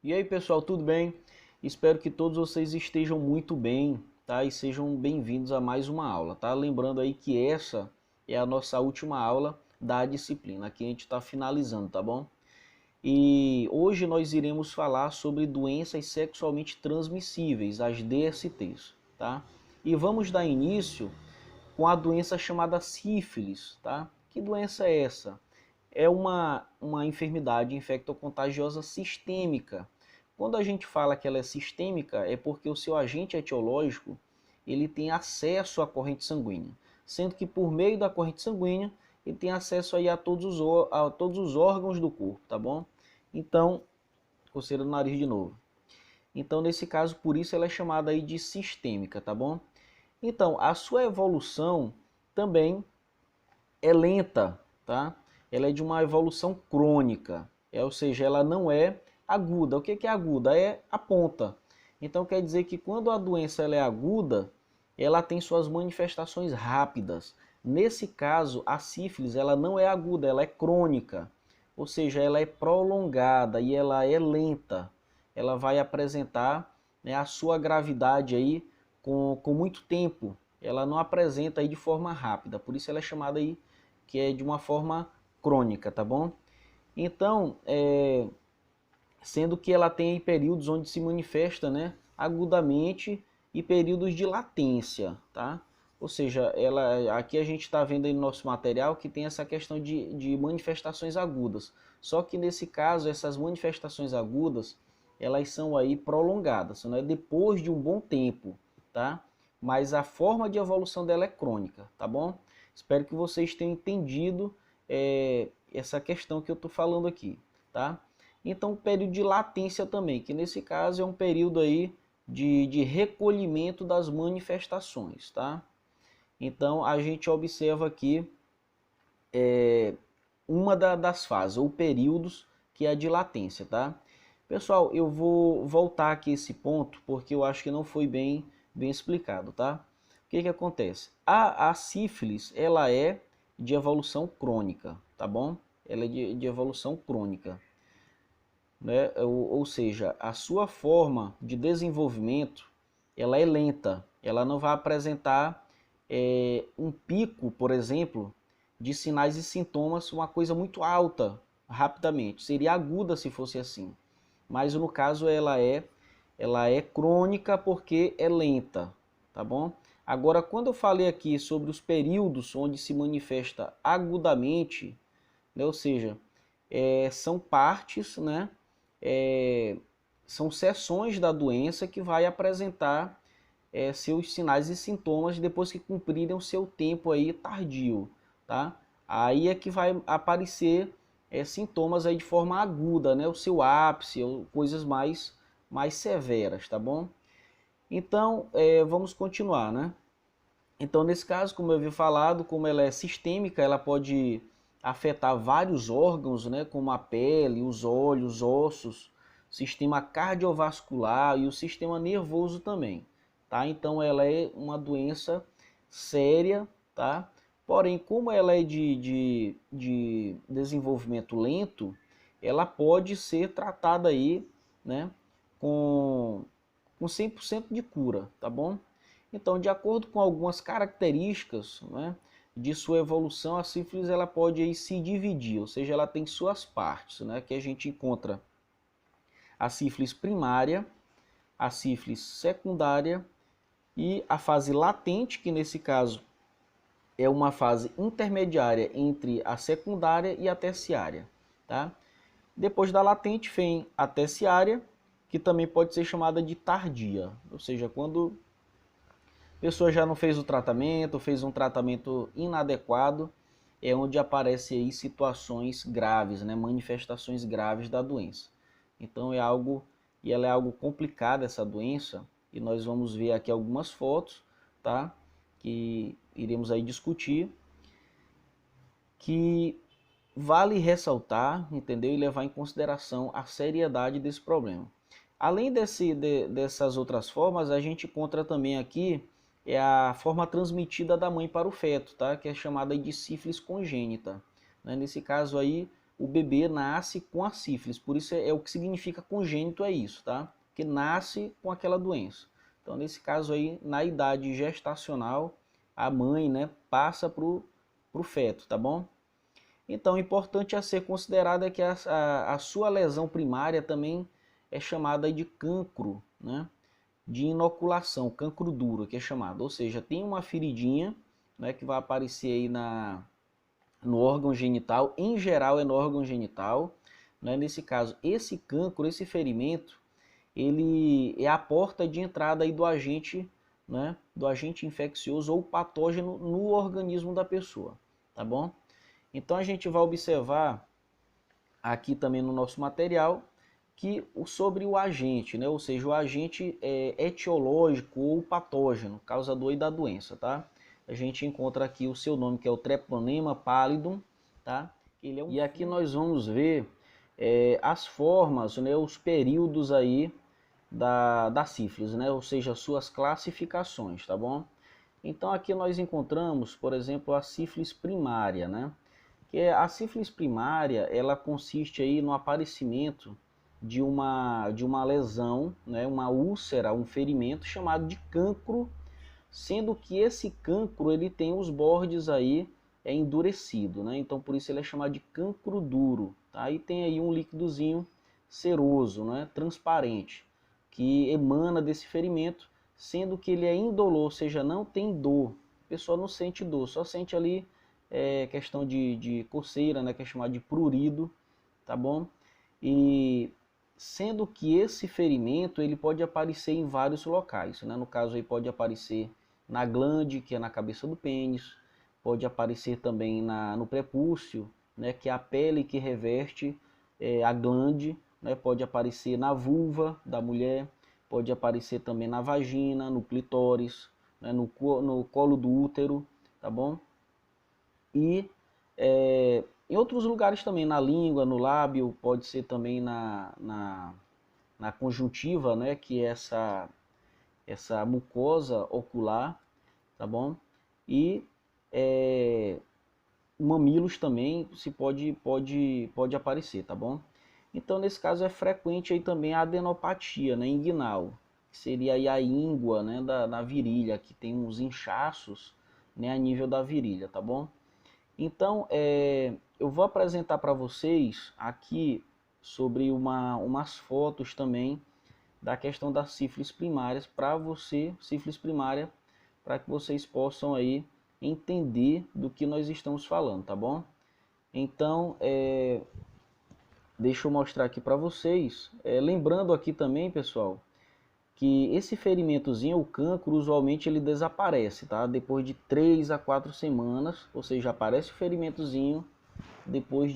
E aí pessoal, tudo bem? Espero que todos vocês estejam muito bem, tá? E sejam bem-vindos a mais uma aula, tá? Lembrando aí que essa é a nossa última aula da disciplina, aqui a gente está finalizando, tá bom? E hoje nós iremos falar sobre doenças sexualmente transmissíveis, as DSTs, tá? E vamos dar início com a doença chamada sífilis, tá? Que doença é essa? É uma enfermidade infectocontagiosa sistêmica. Quando a gente fala que ela é sistêmica, é porque o seu agente etiológico ele tem acesso à corrente sanguínea, sendo que por meio da corrente sanguínea ele tem acesso aí a todos os órgãos do corpo, tá bom? Então, coceira do nariz de novo. Então, nesse caso, por isso ela é chamada aí de sistêmica, tá bom? Então, a sua evolução também é lenta, tá? Ela é de uma evolução crônica, ou seja, ela não é aguda. O que é aguda? É a ponta. Então quer dizer que quando a doença ela é aguda, ela tem suas manifestações rápidas. Nesse caso, a sífilis ela não é aguda, ela é crônica. Ou seja, ela é prolongada e ela é lenta. Ela vai apresentar, né, a sua gravidade aí com muito tempo. Ela não apresenta aí de forma rápida. Por isso ela é chamada aí que é de uma forma crônica, tá bom? Então, sendo que ela tem períodos onde se manifesta, né, agudamente e períodos de latência, tá? Ou seja, aqui a gente está vendo aí no nosso material que tem essa questão de manifestações agudas. Só que nesse caso, essas manifestações agudas, elas são aí prolongadas, né, depois de um bom tempo, tá? Mas a forma de evolução dela é crônica, tá bom? Espero que vocês tenham entendido essa questão que eu estou falando aqui, tá? Então, o período de latência também, que nesse caso é um período aí de recolhimento das manifestações, tá? Então, a gente observa aqui uma das fases, ou períodos, que é a de latência, tá? Pessoal, eu vou voltar aqui esse ponto, porque eu acho que não foi bem explicado, tá? O que acontece? A sífilis, ela é de evolução crônica, tá bom? Ela é de evolução crônica, né? Ou seja, a sua forma de desenvolvimento, ela é lenta, ela não vai apresentar um pico, por exemplo, de sinais e sintomas, uma coisa muito alta, rapidamente. Seria aguda se fosse assim, mas no caso ela é crônica porque é lenta, tá bom? Agora, quando eu falei aqui sobre os períodos onde se manifesta agudamente, né, ou seja, são partes, né, são seções da doença que vai apresentar seus sinais e sintomas depois que cumprirem o seu tempo aí tardio, tá? Aí é que vai aparecer sintomas aí de forma aguda, né, o seu ápice, ou coisas mais severas, tá bom? Então, vamos continuar, né? Então, nesse caso, como eu havia falado, como ela é sistêmica, ela pode afetar vários órgãos, né, como a pele, os olhos, ossos, sistema cardiovascular e o sistema nervoso também, tá? Então, ela é uma doença séria, tá? Porém, como ela é de desenvolvimento lento, ela pode ser tratada aí, né, com 100% de cura, tá bom? Então, de acordo com algumas características, né, de sua evolução, a sífilis ela pode aí se dividir, ou seja, ela tem suas partes, né, que a gente encontra a sífilis primária, a sífilis secundária e a fase latente, que nesse caso é uma fase intermediária entre a secundária e a terciária, tá? Depois da latente vem a terciária, que também pode ser chamada de tardia, ou seja, quando a pessoa já não fez o tratamento, fez um tratamento inadequado, é onde aparecem aí situações graves, né, manifestações graves da doença. Então ela é algo complicada essa doença, e nós vamos ver aqui algumas fotos, tá? Que iremos aí discutir, que vale ressaltar, entendeu? E levar em consideração a seriedade desse problema. Além dessas outras formas, a gente encontra também aqui é a forma transmitida da mãe para o feto, tá? Que é chamada de sífilis congênita. Né? Nesse caso aí, o bebê nasce com a sífilis, por isso é o que significa congênito, é isso, tá? Que nasce com aquela doença. Então, nesse caso aí, na idade gestacional, a mãe, né, passa para o feto, tá bom? Então, o importante a ser considerado é que a sua lesão primária também é chamada de cancro, né? De inoculação, cancro duro, que é chamado. Ou seja, tem uma feridinha, né, que vai aparecer aí no órgão genital, em geral é no órgão genital. Né? Nesse caso, esse cancro, esse ferimento, ele é a porta de entrada aí do agente, né, do agente infeccioso ou patógeno no organismo da pessoa, tá bom? Então a gente vai observar aqui também no nosso material que sobre o agente, né, ou seja, o agente etiológico ou patógeno, causador da doença, tá? A gente encontra aqui o seu nome, que é o Treponema pallidum, tá? Ele é um... E aqui nós vamos ver as formas, né, os períodos aí da sífilis, né? Ou seja, suas classificações, tá bom? Então aqui nós encontramos, por exemplo, a sífilis primária, né? Que a sífilis primária, ela consiste aí no aparecimento de uma lesão, né? Uma úlcera, um ferimento chamado de cancro, sendo que esse cancro ele tem os bordes aí endurecido, né? Então por isso ele é chamado de cancro duro, tá? E tem aí um líquidozinho seroso, né? Transparente, que emana desse ferimento, sendo que ele é indolor, ou seja, não tem dor. A pessoa não sente dor, só sente ali questão de coceira, né, que é chamado de prurido, tá bom? E sendo que esse ferimento ele pode aparecer em vários locais, né? No caso aí pode aparecer na glande, que é na cabeça do pênis, pode aparecer também no prepúcio, né, que é a pele que reveste a glande, né, pode aparecer na vulva da mulher, pode aparecer também na vagina, no clitóris, né, no colo do útero, tá bom? E em outros lugares também, na língua, no lábio, pode ser também na conjuntiva, né, que é essa mucosa ocular, tá bom? E mamilos também pode aparecer, tá bom? Então, nesse caso, é frequente aí também a adenopatia, né, inguinal, que seria aí a íngua, né, na virilha, que tem uns inchaços, né, a nível da virilha, tá bom? Então, eu vou apresentar para vocês aqui sobre umas fotos também da questão das sífilis primárias sífilis primária, para que vocês possam aí entender do que nós estamos falando, tá bom? Então, deixa eu mostrar aqui para vocês, lembrando aqui também, pessoal, que esse ferimentozinho, o cancro, usualmente ele desaparece, tá? Depois de 3 a 4 semanas, ou seja, aparece o ferimentozinho, depois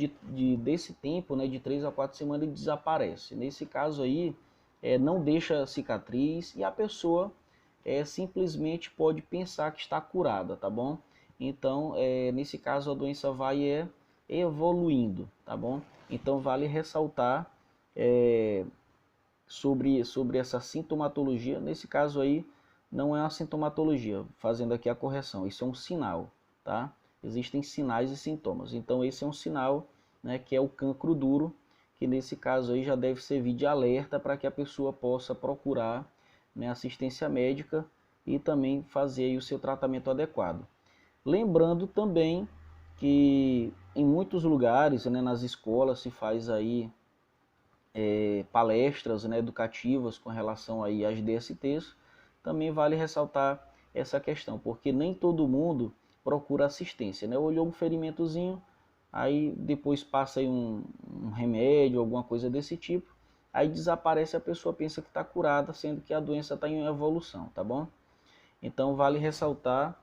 desse tempo, né, de 3 a 4 semanas ele desaparece. Nesse caso aí, não deixa cicatriz e a pessoa simplesmente pode pensar que está curada, tá bom? Então, nesse caso a doença vai evoluindo, tá bom? Então vale ressaltar sobre essa sintomatologia. Nesse caso aí, não é uma sintomatologia, fazendo aqui a correção, isso é um sinal, tá? Existem sinais e sintomas. Então esse é um sinal, né, que é o cancro duro, que nesse caso aí já deve servir de alerta para que a pessoa possa procurar, né, assistência médica e também fazer aí o seu tratamento adequado. Lembrando também que em muitos lugares, né, nas escolas se faz aí palestras, né, educativas com relação aí às DSTs. Também vale ressaltar essa questão, porque nem todo mundo procura assistência, né? Olhou um ferimentozinho, aí depois passa aí um remédio, alguma coisa desse tipo, aí desaparece, a pessoa pensa que está curada, sendo que a doença está em evolução, tá bom? Então vale ressaltar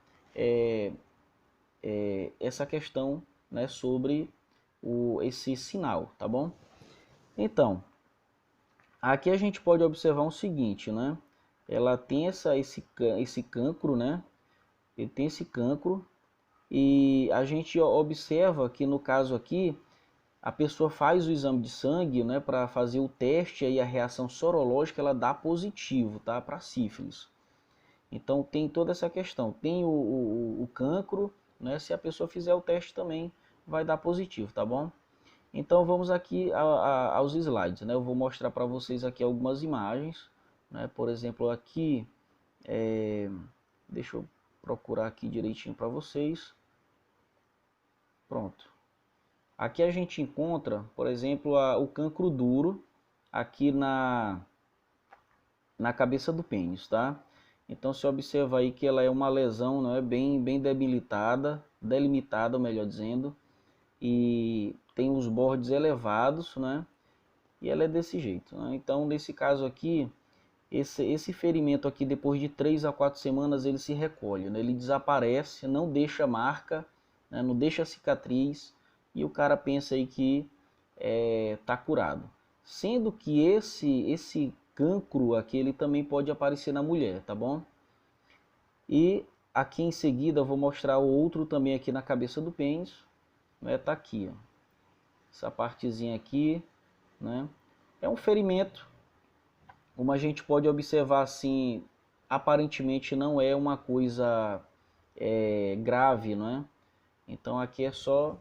essa questão, né, sobre esse sinal, tá bom? Então, aqui a gente pode observar o seguinte, né? Ela tem esse cancro, né? Ele tem esse cancro e a gente observa que no caso aqui a pessoa faz o exame de sangue, né, para fazer o teste aí a reação sorológica ela dá positivo, tá? Para sífilis. Então tem toda essa questão. Tem o cancro, né? Se a pessoa fizer o teste também vai dar positivo, tá bom? Então vamos aqui aos slides, né? Eu vou mostrar para vocês aqui algumas imagens, né? Por exemplo, aqui, deixa eu procurar aqui direitinho para vocês. Pronto. Aqui a gente encontra, por exemplo, o cancro duro aqui na cabeça do pênis, tá? Então você observa aí que ela é uma lesão, não é bem debilitada, delimitada, melhor dizendo, e tem os bordes elevados, né? E ela é desse jeito, né? Então nesse caso aqui, esse ferimento aqui depois de 3 a 4 semanas ele se recolhe, né? Ele desaparece, não deixa marca, né? Não deixa cicatriz, e o cara pensa aí que tá curado. Sendo que esse cancro aqui ele também pode aparecer na mulher, tá bom? E aqui em seguida eu vou mostrar o outro também aqui na cabeça do pênis, né? Tá aqui, ó. Essa partezinha aqui, né? É um ferimento, como a gente pode observar assim, aparentemente não é uma coisa grave, não é? Então aqui é só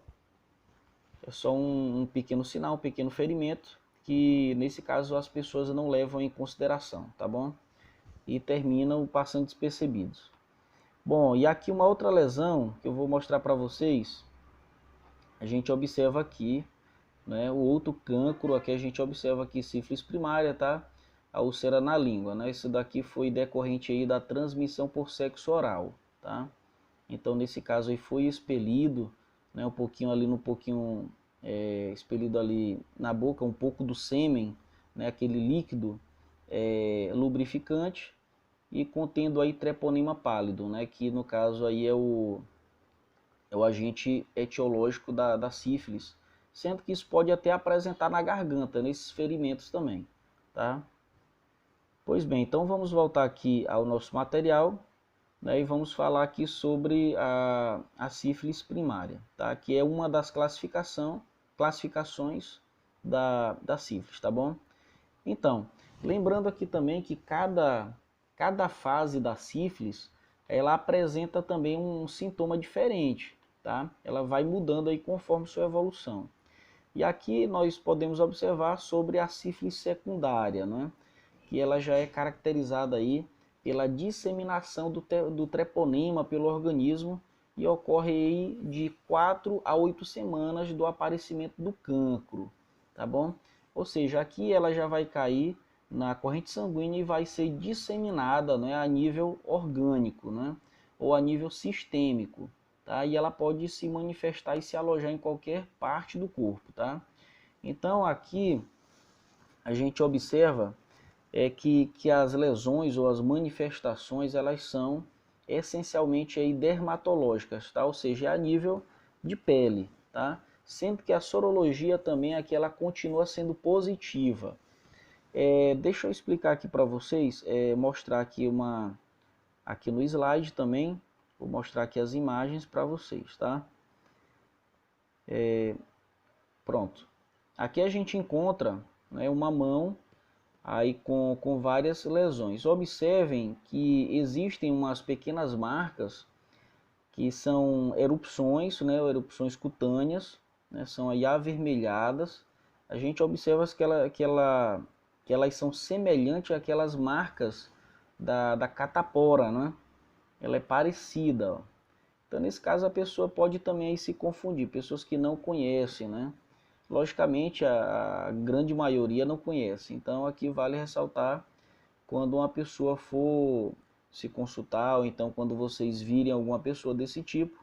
um pequeno sinal, um pequeno ferimento, que nesse caso as pessoas não levam em consideração, tá bom? E terminam passando despercebidos. Bom, e aqui uma outra lesão que eu vou mostrar para vocês, a gente observa aqui, né, o outro cancro, aqui a gente observa aqui sífilis primária, tá? A úlcera na língua, né? Isso daqui foi decorrente aí da transmissão por sexo oral, tá? Então nesse caso aí foi expelido, né, um pouquinho ali expelido ali na boca, um pouco do sêmen, né, aquele líquido lubrificante, e contendo aí treponema pálido, né, que no caso aí é o agente etiológico da sífilis, sendo que isso pode até apresentar na garganta, nesses ferimentos também, tá? Pois bem, então vamos voltar aqui ao nosso material, né, e vamos falar aqui sobre a sífilis primária, tá? Que é uma das classificações da sífilis, tá bom? Então, lembrando aqui também que cada fase da sífilis, ela apresenta também um sintoma diferente, tá? Ela vai mudando aí conforme sua evolução. E aqui nós podemos observar sobre a sífilis secundária, né? Que ela já é caracterizada aí pela disseminação do treponema pelo organismo e ocorre aí de 4 a 8 semanas do aparecimento do cancro, tá bom? Ou seja, aqui ela já vai cair na corrente sanguínea e vai ser disseminada, né, a nível orgânico, né, ou a nível sistêmico, tá? E ela pode se manifestar e se alojar em qualquer parte do corpo, tá? Então aqui a gente observa que as lesões ou as manifestações elas são essencialmente aí dermatológicas, tá? Ou seja, a nível de pele, tá? Sendo que a sorologia também aqui ela continua sendo positiva. Deixa eu explicar aqui para vocês, mostrar aqui aqui no slide também, vou mostrar aqui as imagens para vocês, tá? Pronto. Aqui a gente encontra, né, uma mão aí com várias lesões. Observem que existem umas pequenas marcas que são erupções, né, erupções cutâneas, né, são aí avermelhadas. A gente observa que elas são semelhantes àquelas marcas da catapora, né? Ela é parecida, ó. Então nesse caso a pessoa pode também aí se confundir, pessoas que não conhecem, né? Logicamente, a grande maioria não conhece. Então, aqui vale ressaltar, quando uma pessoa for se consultar, ou então quando vocês virem alguma pessoa desse tipo,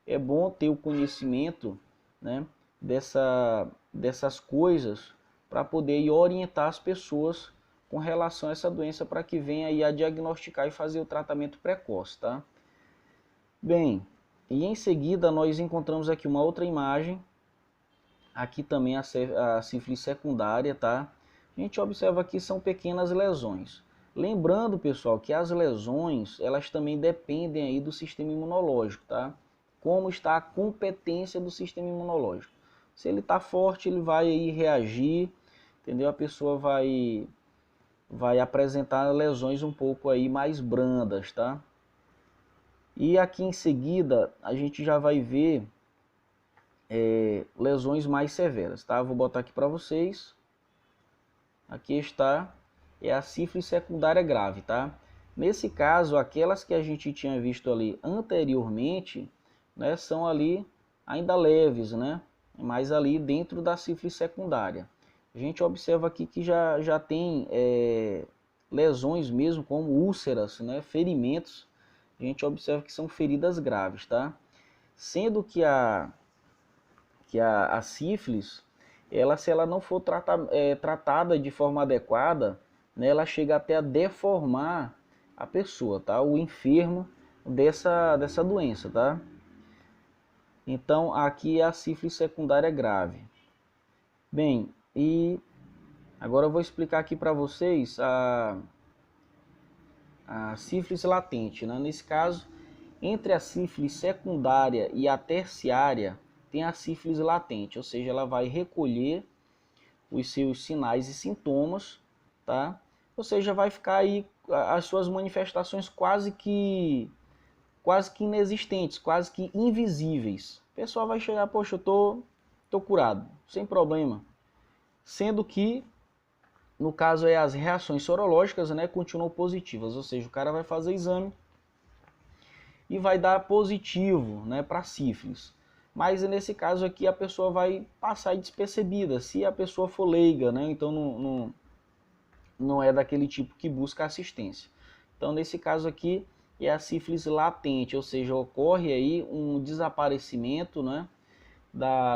é bom ter o conhecimento, né, dessas coisas para poder orientar as pessoas com relação a essa doença para que venha aí a diagnosticar e fazer o tratamento precoce, tá? Bem, e em seguida nós encontramos aqui uma outra imagem. Aqui também a sífilis secundária, tá? A gente observa que são pequenas lesões. Lembrando, pessoal, que as lesões, elas também dependem aí do sistema imunológico, tá? Como está a competência do sistema imunológico. Se ele está forte, ele vai aí reagir, entendeu? A pessoa vai apresentar lesões um pouco aí mais brandas, tá? E aqui em seguida a gente já vai ver lesões mais severas, tá? Vou botar aqui para vocês. Aqui está, é a sífilis secundária grave, tá? Nesse caso, aquelas que a gente tinha visto ali anteriormente, né, são ali ainda leves, né? Mas ali dentro da sífilis secundária. A gente observa aqui que já tem lesões mesmo, como úlceras, né, ferimentos. A gente observa que são feridas graves, tá? Sendo que a sífilis, se ela não for tratada de forma adequada, né, ela chega até a deformar a pessoa, tá? O enfermo dessa doença, tá? Então, aqui é a sífilis secundária grave. Bem, e agora eu vou explicar aqui para vocês a sífilis latente, né? Nesse caso, entre a sífilis secundária e a terciária, tem a sífilis latente, ou seja, ela vai recolher os seus sinais e sintomas, tá? Ou seja, vai ficar aí as suas manifestações quase que inexistentes, quase que invisíveis. O pessoal vai chegar, poxa, eu tô curado, sem problema. Sendo que, no caso, as reações sorológicas, né, continuam positivas, ou seja, o cara vai fazer exame e vai dar positivo, né, para sífilis. Mas nesse caso aqui a pessoa vai passar despercebida, se a pessoa for leiga, né, então não é daquele tipo que busca assistência. Então nesse caso aqui é a sífilis latente, ou seja, ocorre aí um desaparecimento, né,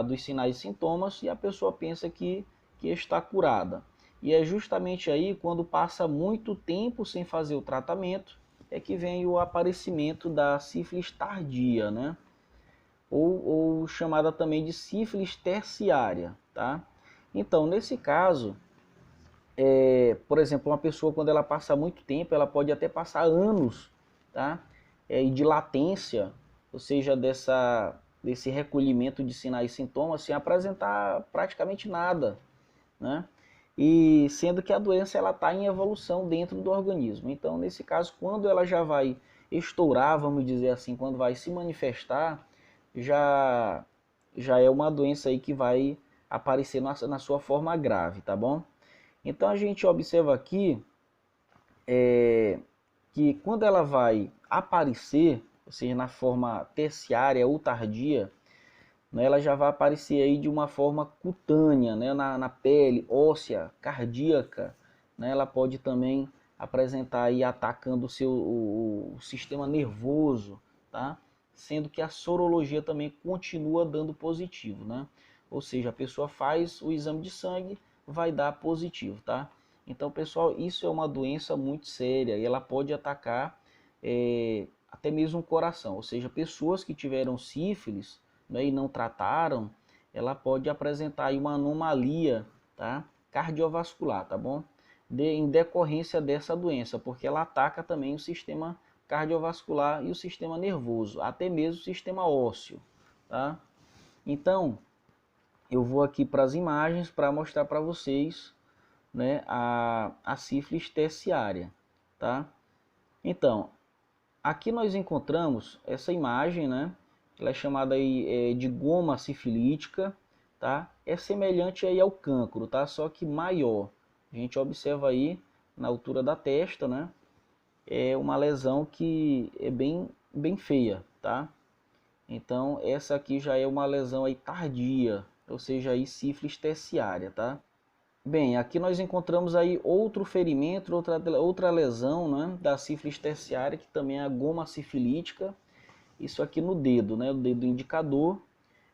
dos sinais e sintomas e a pessoa pensa que está curada. E é justamente aí quando passa muito tempo sem fazer o tratamento é que vem o aparecimento da sífilis tardia, né? Ou chamada também de sífilis terciária, tá? Então, nesse caso, por exemplo, uma pessoa quando ela passa muito tempo, ela pode até passar anos, tá? E de latência, ou seja, desse recolhimento de sinais e sintomas sem apresentar praticamente nada, né? E sendo que a doença ela está em evolução dentro do organismo. Então, nesse caso, quando ela já vai estourar, vamos dizer assim, quando vai se manifestar, já é uma doença aí que vai aparecer na sua forma grave, tá bom? Então a gente observa aqui que quando ela vai aparecer, ou seja, na forma terciária ou tardia, né, ela já vai aparecer aí de uma forma cutânea, né, na pele, óssea, cardíaca, né, ela pode também apresentar aí atacando o sistema nervoso, tá? Sendo que a sorologia também continua dando positivo, né? Ou seja, a pessoa faz o exame de sangue, vai dar positivo, tá? Então, pessoal, isso é uma doença muito séria e ela pode atacar até mesmo o coração, ou seja, pessoas que tiveram sífilis, né, e não trataram, ela pode apresentar aí uma anomalia, tá, cardiovascular, tá bom? Em decorrência dessa doença, porque ela ataca também o sistema cardiovascular e o sistema nervoso, até mesmo o sistema ósseo, tá? Então, eu vou aqui para as imagens para mostrar para vocês, né, a sífilis terciária, tá? Então, aqui nós encontramos essa imagem, né? Ela é chamada aí, de goma sifilítica, tá? É semelhante aí ao cancro, tá? Só que maior. A gente observa aí na altura da testa, né? É uma lesão que é bem feia, tá? Então essa aqui já é uma lesão aí tardia, ou seja, aí sífilis terciária, tá? Bem, aqui nós encontramos aí outro ferimento, outra lesão, né, da sífilis terciária, que também é a goma sifilítica. Isso aqui no dedo, né, o dedo indicador.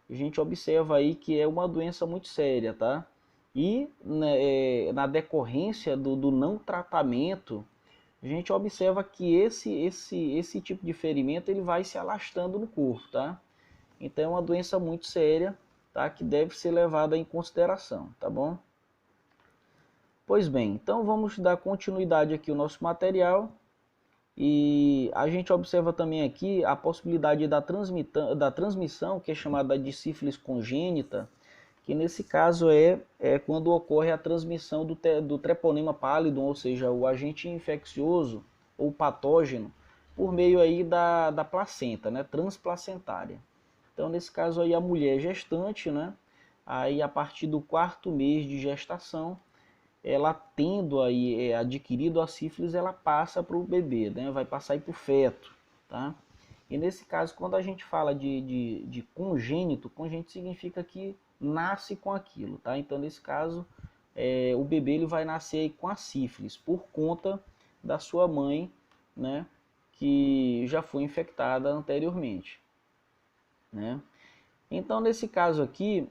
A gente observa aí que é uma doença muito séria, tá? E né, na decorrência do não tratamento, a gente observa que esse tipo de ferimento ele vai se alastrando no corpo, tá? Então é uma doença muito séria, tá? Que deve ser levada em consideração, tá bom? Pois bem, então vamos dar continuidade aqui ao nosso material e a gente observa também aqui a possibilidade da transmissão, que é chamada de sífilis congênita, que nesse caso é quando ocorre a transmissão do treponema pallidum, ou seja, o agente infeccioso ou patógeno, por meio aí da placenta, né, transplacentária. Então, nesse caso aí, a mulher gestante, né, aí a partir do 4º mês de gestação, ela tendo aí adquirido a sífilis, ela passa para o bebê, né, vai passar aí para o feto, tá? E nesse caso, quando a gente fala de congênito, congênito significa que nasce com aquilo, tá? Então, nesse caso, o bebê ele vai nascer com a sífilis por conta da sua mãe, né, que já foi infectada anteriormente, né? Então, nesse caso aqui,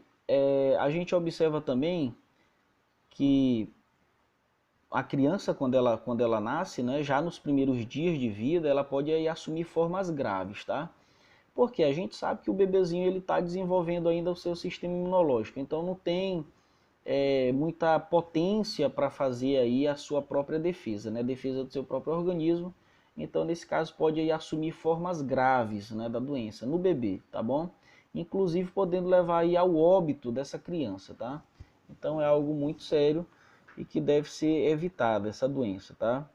a gente observa também que a criança, quando ela nasce, né, já nos primeiros dias de vida, ela pode aí assumir formas graves, tá? Porque a gente sabe que o bebezinho ele está desenvolvendo ainda o seu sistema imunológico, então não tem muita potência para fazer aí a sua própria defesa, né, defesa do seu próprio organismo. Então, nesse caso, pode aí assumir formas graves, né, da doença no bebê, tá bom? Inclusive podendo levar aí ao óbito dessa criança, tá? Então é algo muito sério e que deve ser evitada essa doença, tá?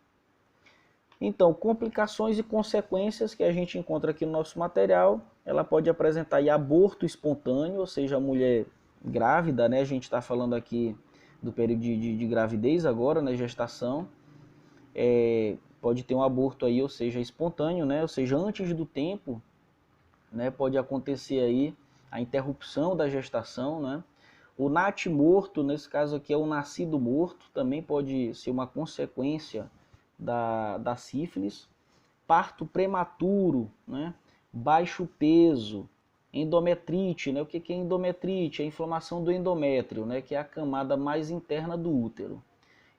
Então, complicações e consequências que a gente encontra aqui no nosso material, ela pode apresentar aí aborto espontâneo, ou seja, a mulher grávida, né? A gente está falando aqui do período de gravidez agora, né? Gestação, pode ter um aborto aí, ou seja, espontâneo, né? Ou seja, antes do tempo, né? Pode acontecer aí a interrupção da gestação, né? O natimorto, nesse caso aqui é o nascido morto, também pode ser uma consequência da sífilis. Parto prematuro, né? Baixo peso, endometrite, né? O que é endometrite? É a inflamação do endométrio, né? Que é a camada mais interna do útero.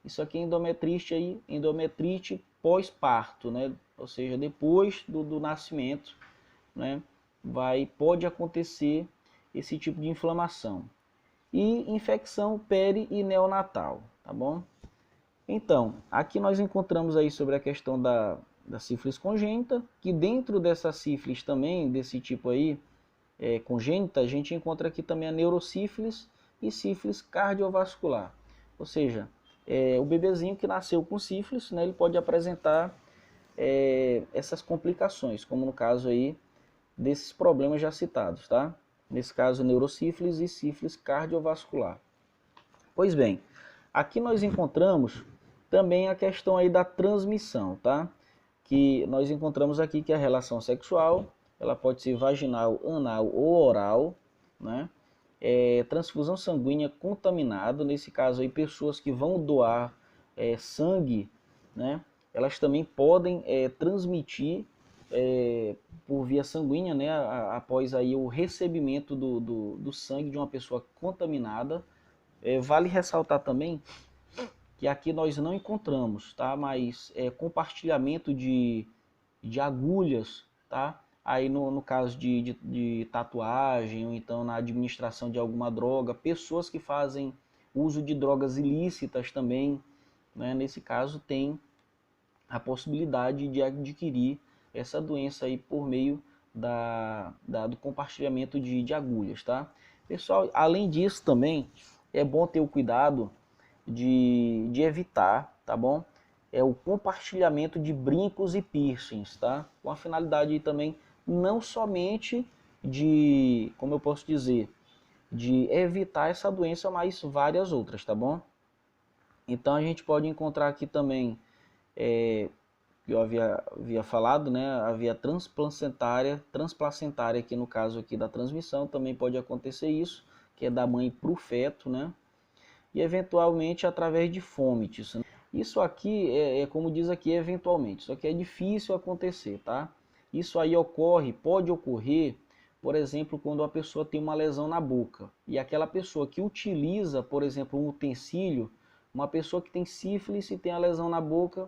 Isso aqui é endometrite pós-parto, né? Ou seja, depois do nascimento, né? Pode acontecer esse tipo de inflamação. E infecção peri e neonatal, tá bom? Então, aqui nós encontramos aí sobre a questão da sífilis congênita, que dentro dessa sífilis também, desse tipo aí, congênita, a gente encontra aqui também a neurosífilis e sífilis cardiovascular. Ou seja, o bebezinho que nasceu com sífilis, né, ele pode apresentar essas complicações, como no caso aí desses problemas já citados, tá? Nesse caso, neurosífilis e sífilis cardiovascular. Pois bem, aqui nós encontramos também a questão aí da transmissão, tá? Que nós encontramos aqui que a relação sexual, ela pode ser vaginal, anal ou oral, né? Transfusão sanguínea contaminada, nesse caso aí pessoas que vão doar sangue, né? Elas também podem transmitir por via sanguínea, né? Após aí o recebimento do sangue de uma pessoa contaminada. Vale ressaltar também que aqui nós não encontramos, tá? Mas compartilhamento de agulhas, tá? Aí no caso de tatuagem ou então na administração de alguma droga, pessoas que fazem uso de drogas ilícitas também, né? Nesse caso tem a possibilidade de adquirir essa doença aí por meio do compartilhamento de agulhas, tá? Pessoal, além disso também é bom ter o cuidado de evitar, tá bom? O compartilhamento de brincos e piercings, tá? Com a finalidade também não somente de, como eu posso dizer, de evitar essa doença, mas várias outras, tá bom? Então a gente pode encontrar aqui também, que eu havia falado, né? A via transplacentária, aqui no caso aqui da transmissão, também pode acontecer isso, que é da mãe para o feto, né? E eventualmente através de fômites. Isso aqui como diz aqui, eventualmente. Isso aqui é difícil acontecer, tá? Isso aí pode ocorrer, por exemplo, quando a pessoa tem uma lesão na boca. E aquela pessoa que utiliza, por exemplo, um utensílio, uma pessoa que tem sífilis e tem a lesão na boca,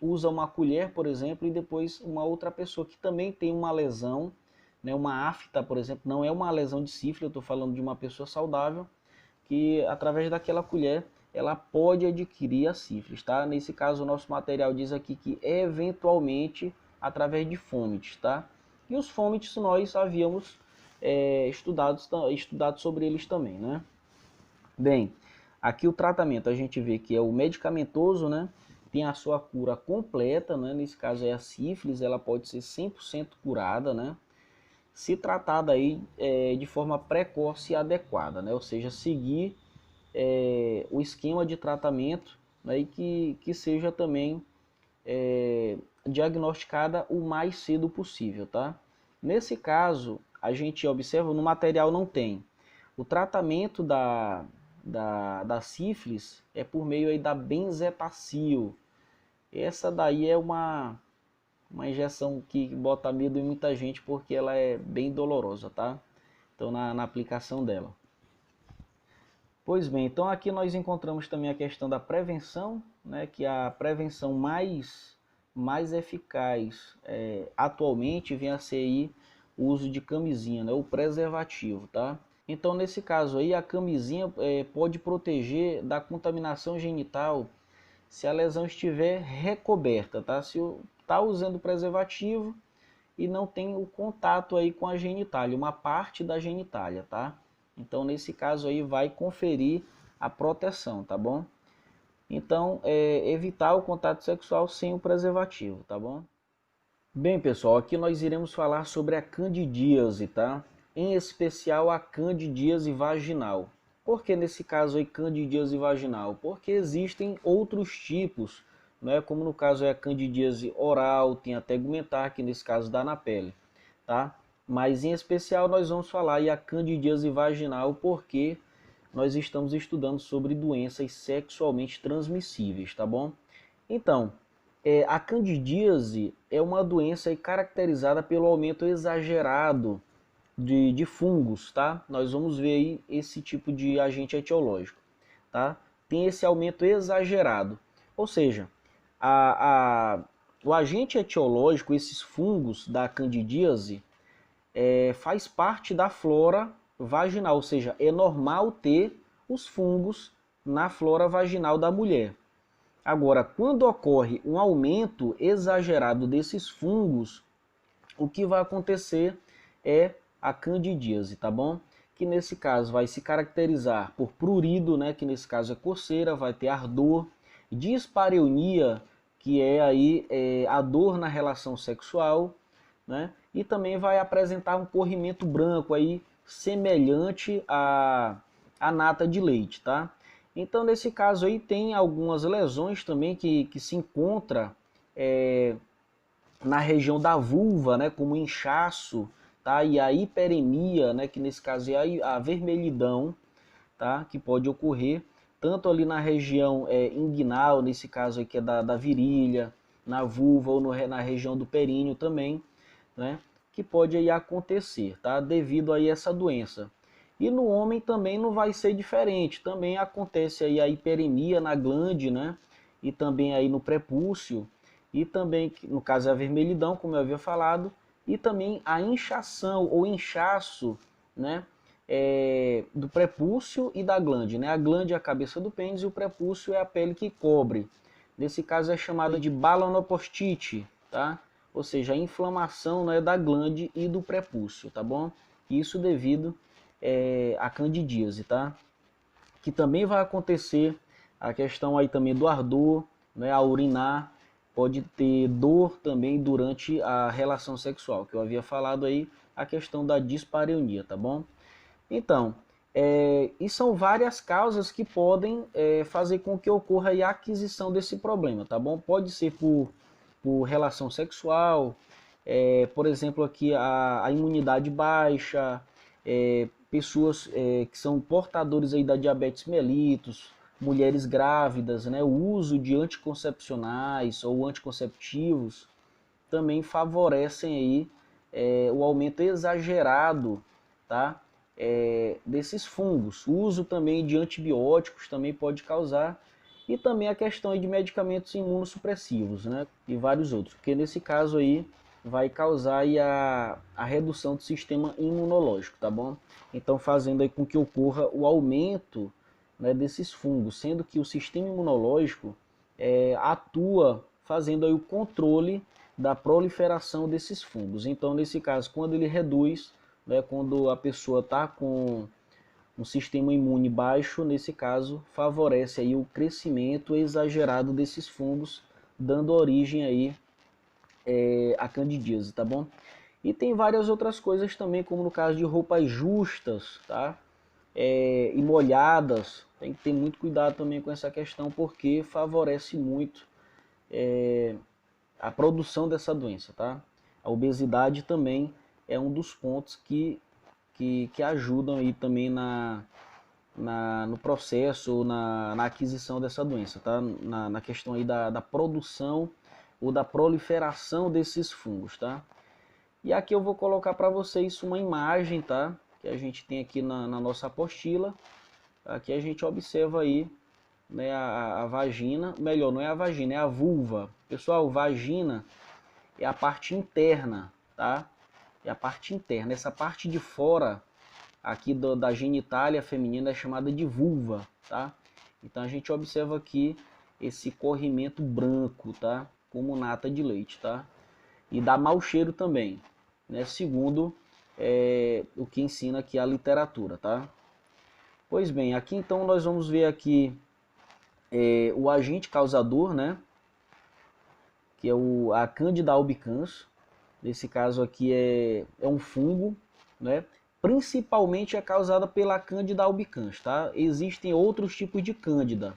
usa uma colher, por exemplo, e depois uma outra pessoa que também tem uma lesão, né, uma afta, por exemplo, não é uma lesão de sífilis, eu estou falando de uma pessoa saudável, que através daquela colher ela pode adquirir a sífilis, tá? Nesse caso o nosso material diz aqui que eventualmente através de fômites, tá? E os fômites nós havíamos estudado sobre eles também, né? Bem, aqui o tratamento a gente vê que é o medicamentoso, né? Tem a sua cura completa, né? Nesse caso é a sífilis, ela pode ser 100% curada, né? Se tratada aí de forma precoce e adequada, né? Ou seja, seguir o esquema de tratamento, né? E que seja também diagnosticada o mais cedo possível, tá? Nesse caso, a gente observa, no material não tem. O tratamento da sífilis é por meio aí da benzetacil. Essa daí é uma injeção que bota medo em muita gente porque ela é bem dolorosa, tá? Então, na aplicação dela. Pois bem, então aqui nós encontramos também a questão da prevenção, né? Que a prevenção mais eficaz atualmente vem a ser aí o uso de camisinha, né? O preservativo, tá? Então, nesse caso aí, a camisinha pode proteger da contaminação genital se a lesão estiver recoberta, tá? Se está usando preservativo e não tem o contato aí com a genitália, uma parte da genitália, tá? Então, nesse caso aí, vai conferir a proteção, tá bom? Então, evitar o contato sexual sem o preservativo, tá bom? Bem, pessoal, aqui nós iremos falar sobre a candidíase, tá? Em especial a candidíase vaginal. Por que nesse caso aí candidíase vaginal? Porque existem outros tipos, né? Como no caso é a candidíase oral, tem a tegumentar, que nesse caso dá na pele, tá? Mas em especial nós vamos falar aí a candidíase vaginal porque nós estamos estudando sobre doenças sexualmente transmissíveis, tá bom? Então, a candidíase é uma doença caracterizada pelo aumento exagerado de fungos, tá? Nós vamos ver aí esse tipo de agente etiológico, tá? Tem esse aumento exagerado, ou seja, o agente etiológico, esses fungos da candidíase, faz parte da flora vaginal, ou seja, é normal ter os fungos na flora vaginal da mulher. Agora, quando ocorre um aumento exagerado desses fungos, o que vai acontecer é a candidíase, tá bom? Que nesse caso vai se caracterizar por prurido, né? Que nesse caso é coceira, vai ter ardor, dispareunia, que é aí a dor na relação sexual, né? E também vai apresentar um corrimento branco aí semelhante à nata de leite, tá? Então, nesse caso aí, tem algumas lesões também que se encontra na região da vulva, né, como inchaço, tá? E a hiperemia, né, que nesse caso é a vermelhidão, tá? Que pode ocorrer tanto ali na região inguinal, nesse caso aqui é da virilha, na vulva ou na região do períneo também, né? Que pode aí acontecer, tá? Devido aí a essa doença. E no homem também não vai ser diferente. Também acontece aí a hiperemia na glande, né? E também aí no prepúcio. E também, no caso, a vermelhidão, como eu havia falado. E também a inchação ou inchaço, né? Do prepúcio e da glande, né? A glande é a cabeça do pênis e o prepúcio é a pele que cobre. Nesse caso é chamada de balanopostite, tá? Ou seja, a inflamação, né, da glande e do prepúcio, tá bom? Isso devido a candidíase, tá? Que também vai acontecer a questão aí também do ardor, né, a urinar, pode ter dor também durante a relação sexual, que eu havia falado aí, a questão da dispareunia, tá bom? Então, e são várias causas que podem fazer com que ocorra a aquisição desse problema, tá bom? Pode ser por relação sexual, por exemplo, aqui a imunidade baixa, pessoas que são portadores aí da diabetes mellitus, mulheres grávidas, né, o uso de anticoncepcionais ou anticonceptivos também favorecem aí o aumento exagerado, tá, desses fungos. O uso também de antibióticos também pode causar, e também a questão aí de medicamentos imunossupressivos, né, e vários outros, porque nesse caso aí vai causar aí a redução do sistema imunológico, tá bom? Então fazendo aí com que ocorra o aumento, né, desses fungos, sendo que o sistema imunológico atua fazendo aí o controle da proliferação desses fungos. Então nesse caso, quando ele reduz, né, quando a pessoa está com um sistema imune baixo, nesse caso, favorece aí o crescimento exagerado desses fungos, dando origem aí à candidíase, tá bom? E tem várias outras coisas também, como no caso de roupas justas, tá? E molhadas, tem que ter muito cuidado também com essa questão, porque favorece muito a produção dessa doença, tá? A obesidade também é um dos pontos que ajudam aí também no processo, na aquisição dessa doença, tá? Na questão aí da produção ou da proliferação desses fungos, tá? E aqui eu vou colocar para vocês uma imagem, tá? Que a gente tem aqui na nossa apostila. Aqui a gente observa aí, né, a vagina, melhor, não é a vagina, é a vulva. Pessoal, vagina é a parte interna, tá? É a parte interna. Essa parte de fora aqui da genitália feminina é chamada de vulva, tá? Então a gente observa aqui esse corrimento branco, tá? Como nata de leite, tá? E dá mau cheiro também, né? Segundo o que ensina aqui a literatura, tá? Pois bem, aqui então nós vamos ver aqui o agente causador, né? Que é a Candida albicans. Nesse caso aqui é um fungo, né? Principalmente é causada pela Candida albicans, tá? Existem outros tipos de Cândida,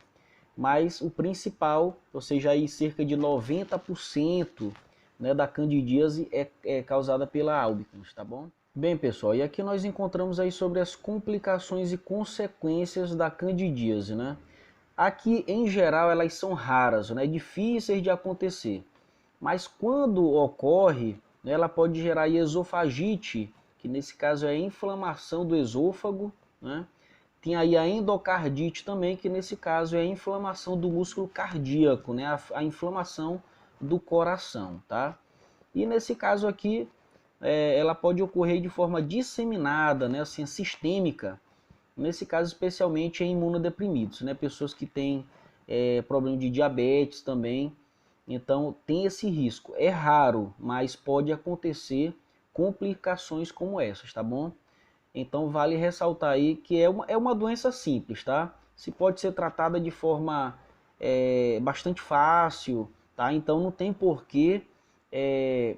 mas o principal, ou seja, aí cerca de 90%, né, da candidíase é causada pela albicans, tá bom? Bem, pessoal, e aqui nós encontramos aí sobre as complicações e consequências da candidíase, né? Aqui, em geral, elas são raras, né? Difíceis de acontecer. Mas quando ocorre, né, ela pode gerar esofagite, que nesse caso é a inflamação do esôfago, né? Tem aí a endocardite também, que nesse caso é a inflamação do músculo cardíaco, né? A inflamação do coração, tá? E nesse caso aqui, ela pode ocorrer de forma disseminada, né? Assim, sistêmica. Nesse caso, especialmente em imunodeprimidos, né? Pessoas que têm problema de diabetes também. Então, tem esse risco. É raro, mas pode acontecer complicações como essas, tá bom? Então, vale ressaltar aí que é uma doença simples, tá? Se pode ser tratada de forma bastante fácil, tá? Então, não tem porquê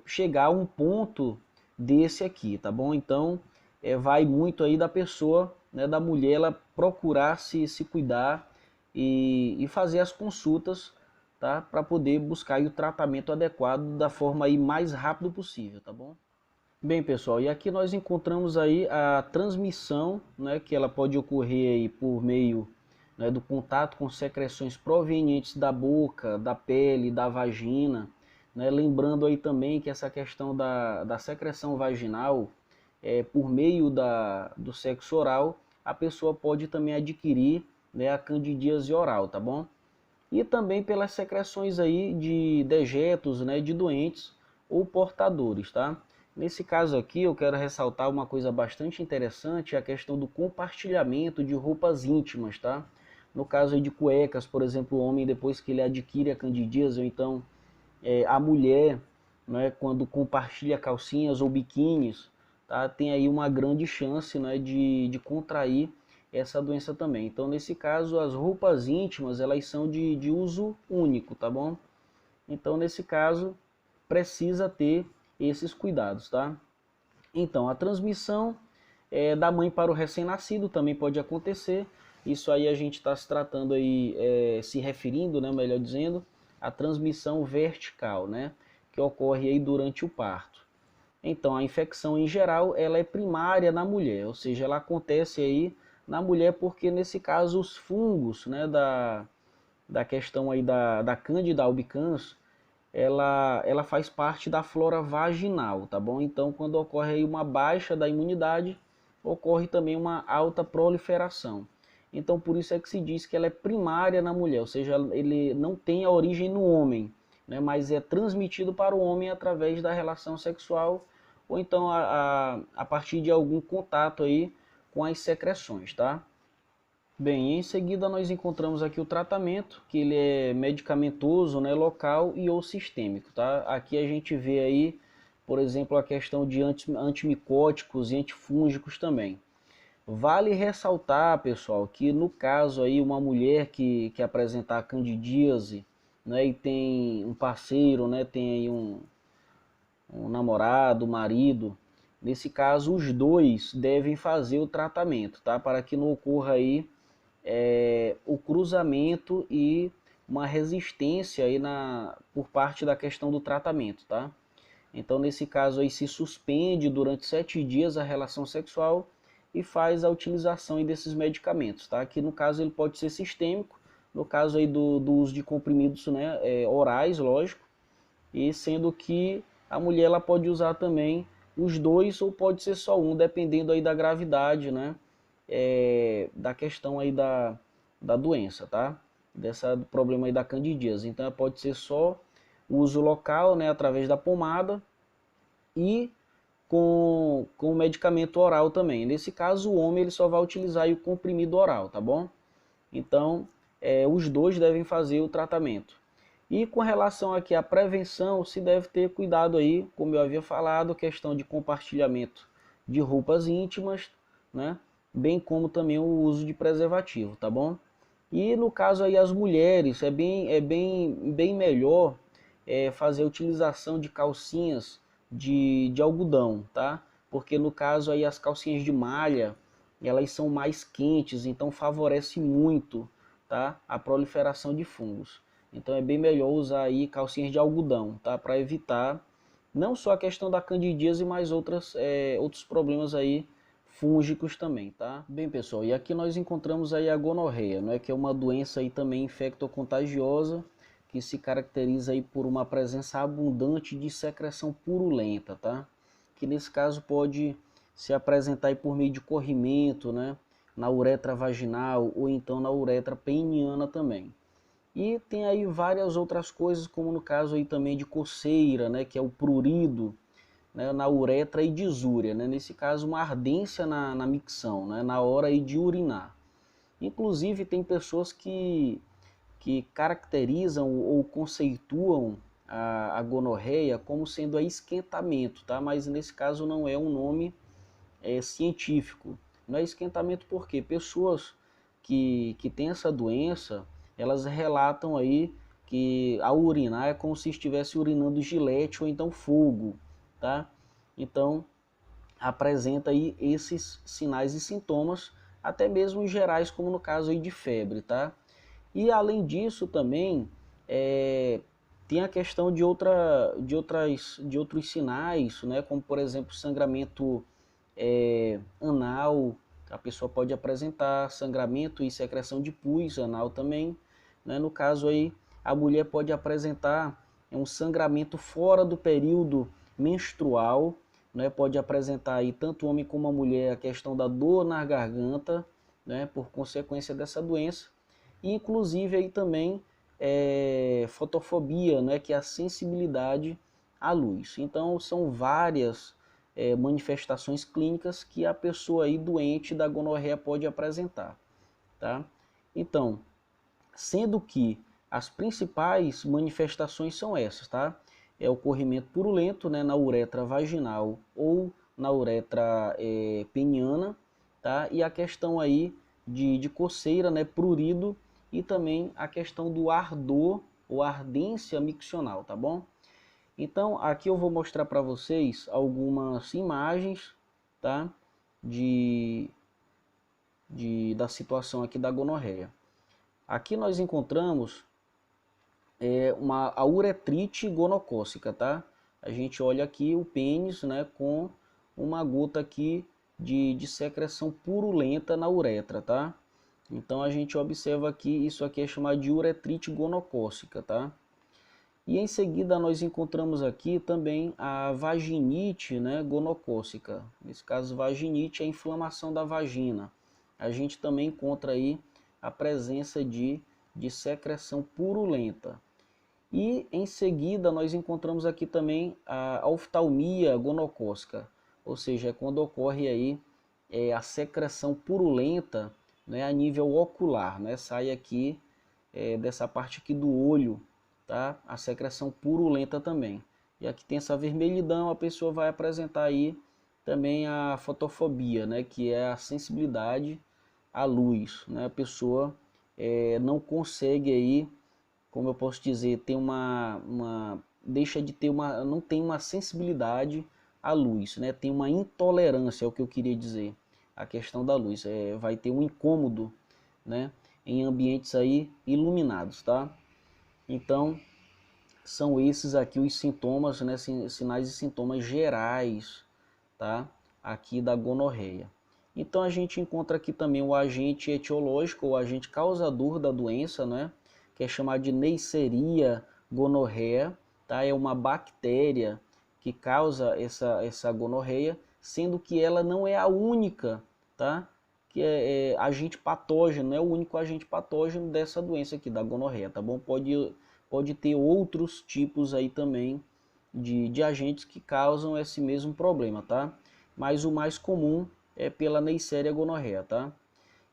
chegar a um ponto desse aqui, tá bom? Então, vai muito aí da pessoa, né, da mulher, ela procurar se cuidar e fazer as consultas, tá? Para poder buscar aí o tratamento adequado da forma aí mais rápido possível, tá bom? Bem, pessoal, e aqui nós encontramos aí a transmissão, né, que ela pode ocorrer aí por meio, né, do contato com secreções provenientes da boca, da pele, da vagina, né, lembrando aí também que essa questão da secreção vaginal, por meio do sexo oral, a pessoa pode também adquirir, né, a candidíase oral, tá bom? E também pelas secreções aí de dejetos, né, de doentes ou portadores, tá? Nesse caso aqui eu quero ressaltar uma coisa bastante interessante, a questão do compartilhamento de roupas íntimas, tá? No caso aí de cuecas, por exemplo, o homem depois que ele adquire a candidíase, ou então a mulher, né, quando compartilha calcinhas ou biquínis, tá? Tem aí uma grande chance, né, de contrair essa doença também. Então, nesse caso, as roupas íntimas, elas são de uso único, tá bom? Então, nesse caso, precisa ter esses cuidados, tá? Então, a transmissão da mãe para o recém-nascido também pode acontecer. Isso aí a gente está se tratando aí, se referindo, né, melhor dizendo, à transmissão vertical, né, que ocorre aí durante o parto. Então, a infecção em geral, ela é primária na mulher, ou seja, ela acontece aí na mulher porque nesse caso os fungos, né, da questão aí da Candida albicans, ela faz parte da flora vaginal, tá bom? Então, quando ocorre aí uma baixa da imunidade, ocorre também uma alta proliferação. Então, por isso é que se diz que ela é primária na mulher, ou seja, ele não tem a origem no homem, né? Mas é transmitido para o homem através da relação sexual ou então a partir de algum contato aí com as secreções, tá? Bem, em seguida nós encontramos aqui o tratamento, que ele é medicamentoso, né, local e ou sistêmico, tá? Aqui a gente vê aí por exemplo, a questão de antimicóticos e antifúngicos também. Vale ressaltar, pessoal, que no caso aí uma mulher que apresentar candidíase, né, e tem um parceiro, né, tem aí um namorado, marido, nesse caso os dois devem fazer o tratamento, tá? Para que não ocorra aí o cruzamento e uma resistência aí por parte da questão do tratamento, tá? Então nesse caso aí se suspende durante 7 dias a relação sexual e faz a utilização aí desses medicamentos, tá? Que no caso ele pode ser sistêmico, no caso aí do uso de comprimidos, né, orais, lógico, e sendo que a mulher ela pode usar também os dois ou pode ser só um, dependendo aí da gravidade, né, da questão aí da doença, tá? Do problema aí da candidíase. Então pode ser só o uso local, né, através da pomada e com medicamento oral também. Nesse caso, o homem ele só vai utilizar o comprimido oral, tá bom? Então, os dois devem fazer o tratamento. E com relação aqui à prevenção, se deve ter cuidado aí, como eu havia falado, questão de compartilhamento de roupas íntimas, né? Bem como também o uso de preservativo, tá bom? E no caso aí as mulheres, bem melhor fazer a utilização de calcinhas de algodão, tá? Porque no caso aí as calcinhas de malha, elas são mais quentes, então favorece muito, tá? A proliferação de fungos. Então é bem melhor usar aí calcinhas de algodão, tá? Para evitar não só a questão da candidíase, mas outros problemas aí fúngicos também, tá? Bem, pessoal, e aqui nós encontramos aí a gonorreia, né? Que é uma doença aí também infectocontagiosa, que se caracteriza aí por uma presença abundante de secreção purulenta, tá? Que nesse caso pode se apresentar aí por meio de corrimento, né? Na uretra vaginal ou então na uretra peniana também. E tem aí várias outras coisas, como no caso aí também de coceira, né, que é o prurido, né, na uretra e disúria, né, nesse caso uma ardência na micção, né, na hora aí de urinar. Inclusive tem pessoas que caracterizam ou conceituam a gonorreia como sendo a esquentamento, tá? Mas nesse caso não é um nome científico. Não é esquentamento porque pessoas que têm essa doença, elas relatam aí que ao urinar é como se estivesse urinando gilete ou então fogo, tá? Então apresenta aí esses sinais e sintomas, até mesmo gerais, como no caso aí de febre, tá? E além disso também tem a questão de outros sinais, né? Como por exemplo sangramento anal, a pessoa pode apresentar sangramento e secreção de pus anal também, né? No caso aí, a mulher pode apresentar um sangramento fora do período menstrual, né? Pode apresentar aí tanto o homem como a mulher a questão da dor na garganta, né? Por consequência dessa doença, e inclusive aí também fotofobia, né? Que é a sensibilidade à luz. Então são várias manifestações clínicas que a pessoa aí doente da gonorreia pode apresentar, tá? Então, sendo que as principais manifestações são essas, tá? É o corrimento purulento, né, na uretra vaginal ou na uretra peniana, tá? E a questão aí de coceira, né, prurido, e também a questão do ardor ou ardência miccional, tá bom? Então, aqui eu vou mostrar para vocês algumas imagens, tá? Da situação aqui da gonorreia. Aqui nós encontramos a uretrite gonocócica, tá? A gente olha aqui o pênis, né, com uma gota aqui de secreção purulenta na uretra, tá? Então a gente observa aqui, isso aqui é chamado de uretrite gonocócica, tá? E em seguida nós encontramos aqui também a vaginite, né, gonocócica. Nesse caso, vaginite é a inflamação da vagina. A gente também encontra aí a presença de secreção purulenta. E em seguida nós encontramos aqui também a oftalmia gonocócica, ou seja, é quando ocorre aí a secreção purulenta, né, a nível ocular, né, sai aqui dessa parte aqui do olho, tá? A secreção purulenta também. já que tem essa vermelhidão, a pessoa vai apresentar aí também a fotofobia, né, que é a sensibilidade à luz, né, a pessoa não consegue aí, como eu posso dizer, ter deixa de ter não tem uma sensibilidade à luz, né, tem uma intolerância, é o que eu queria dizer, a questão da luz, vai ter um incômodo, né, em ambientes aí iluminados, tá? Então, são esses aqui os sintomas, né, sinais e sintomas gerais, tá? Aqui da gonorreia. Então a gente encontra aqui também o agente etiológico, o agente causador da doença, né? Que é chamado de Neisseria gonorrhea, tá? É uma bactéria que causa essa gonorreia, sendo que ela não é a única, tá? Que é agente patógeno, não é o único agente patógeno dessa doença aqui, da gonorreia, tá bom? Pode ter outros tipos aí também de agentes que causam esse mesmo problema, tá? Mas o mais comum é pela Neisseria gonorrhea, tá?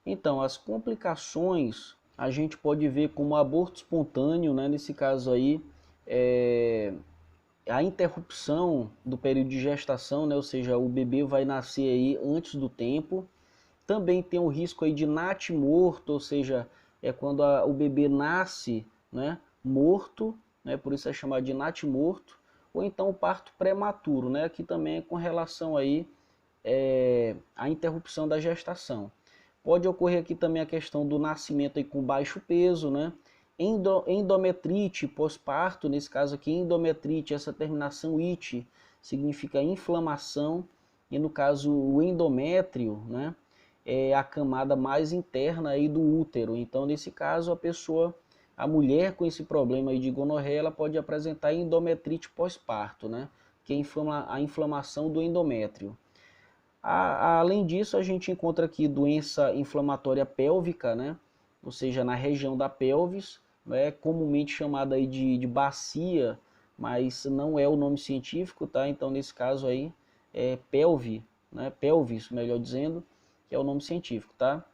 Então, as complicações a gente pode ver como aborto espontâneo, né? Nesse caso aí, a interrupção do período de gestação, né? Ou seja, o bebê vai nascer aí antes do tempo. Também tem o risco aí de natimorto, ou seja, é quando o bebê nasce, né, morto, né, por isso é chamado de natimorto, ou então o parto prematuro, né, que também é com relação aí à interrupção da gestação. Pode ocorrer aqui também a questão do nascimento aí com baixo peso, né, endometrite pós-parto, nesse caso aqui endometrite, essa terminação "ite" significa inflamação, e no caso o endométrio, né, é a camada mais interna aí do útero. Então, nesse caso, a mulher com esse problema aí de gonorreia, ela pode apresentar endometrite pós-parto, né? Que é a inflamação do endométrio. Além disso, a gente encontra aqui doença inflamatória pélvica, né? Ou seja, na região da pelvis, né? Comumente chamada aí de bacia, mas não é o nome científico, tá? Então, nesse caso aí, é pelve, né? Pelvis, melhor dizendo, que é o nome científico, tá?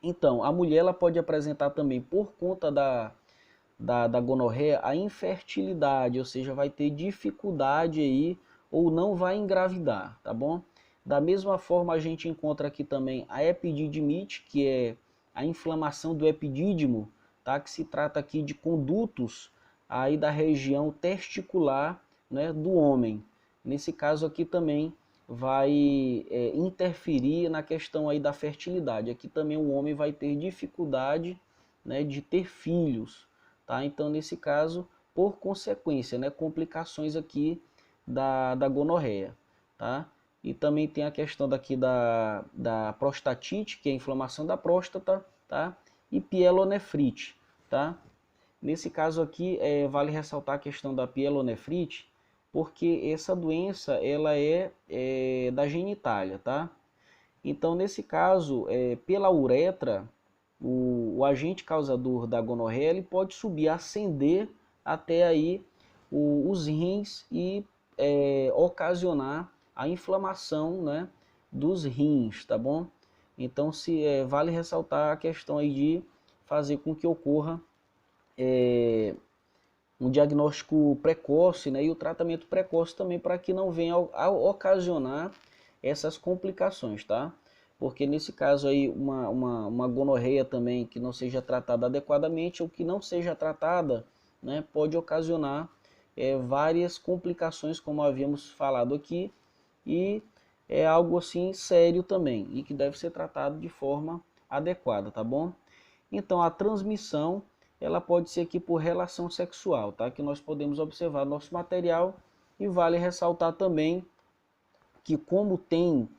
Então, a mulher ela pode apresentar também, por conta da gonorreia, a infertilidade, ou seja, vai ter dificuldade aí ou não vai engravidar, tá bom? Da mesma forma, a gente encontra aqui também a epididimite, que é a inflamação do epidídimo, tá? Que se trata aqui de condutos aí da região testicular, né, do homem. Nesse caso aqui também vai interferir na questão aí da fertilidade. Aqui também o homem vai ter dificuldade, né, de ter filhos, tá? Então, nesse caso, por consequência, né, complicações aqui da gonorreia, tá? E também tem a questão daqui da prostatite, que é a inflamação da próstata, tá? E pielonefrite, tá? Nesse caso aqui, vale ressaltar a questão da pielonefrite, porque essa doença ela é da genitália, tá? Então, nesse caso, pela uretra, o agente causador da gonorreia ele pode subir, ascender até aí os rins e ocasionar a inflamação, né, dos rins, tá bom? Então, vale ressaltar a questão aí de fazer com que ocorra um diagnóstico precoce, né, e o tratamento precoce também, para que não venha a ocasionar essas complicações, tá? Porque nesse caso aí, uma gonorreia também que não seja tratada adequadamente ou que não seja tratada, né, pode ocasionar várias complicações, como havíamos falado aqui, e é algo assim sério também, e que deve ser tratado de forma adequada, tá bom? Então, a transmissão ela pode ser aqui por relação sexual, tá? Que nós podemos observar no nosso material, e vale ressaltar também que como tem,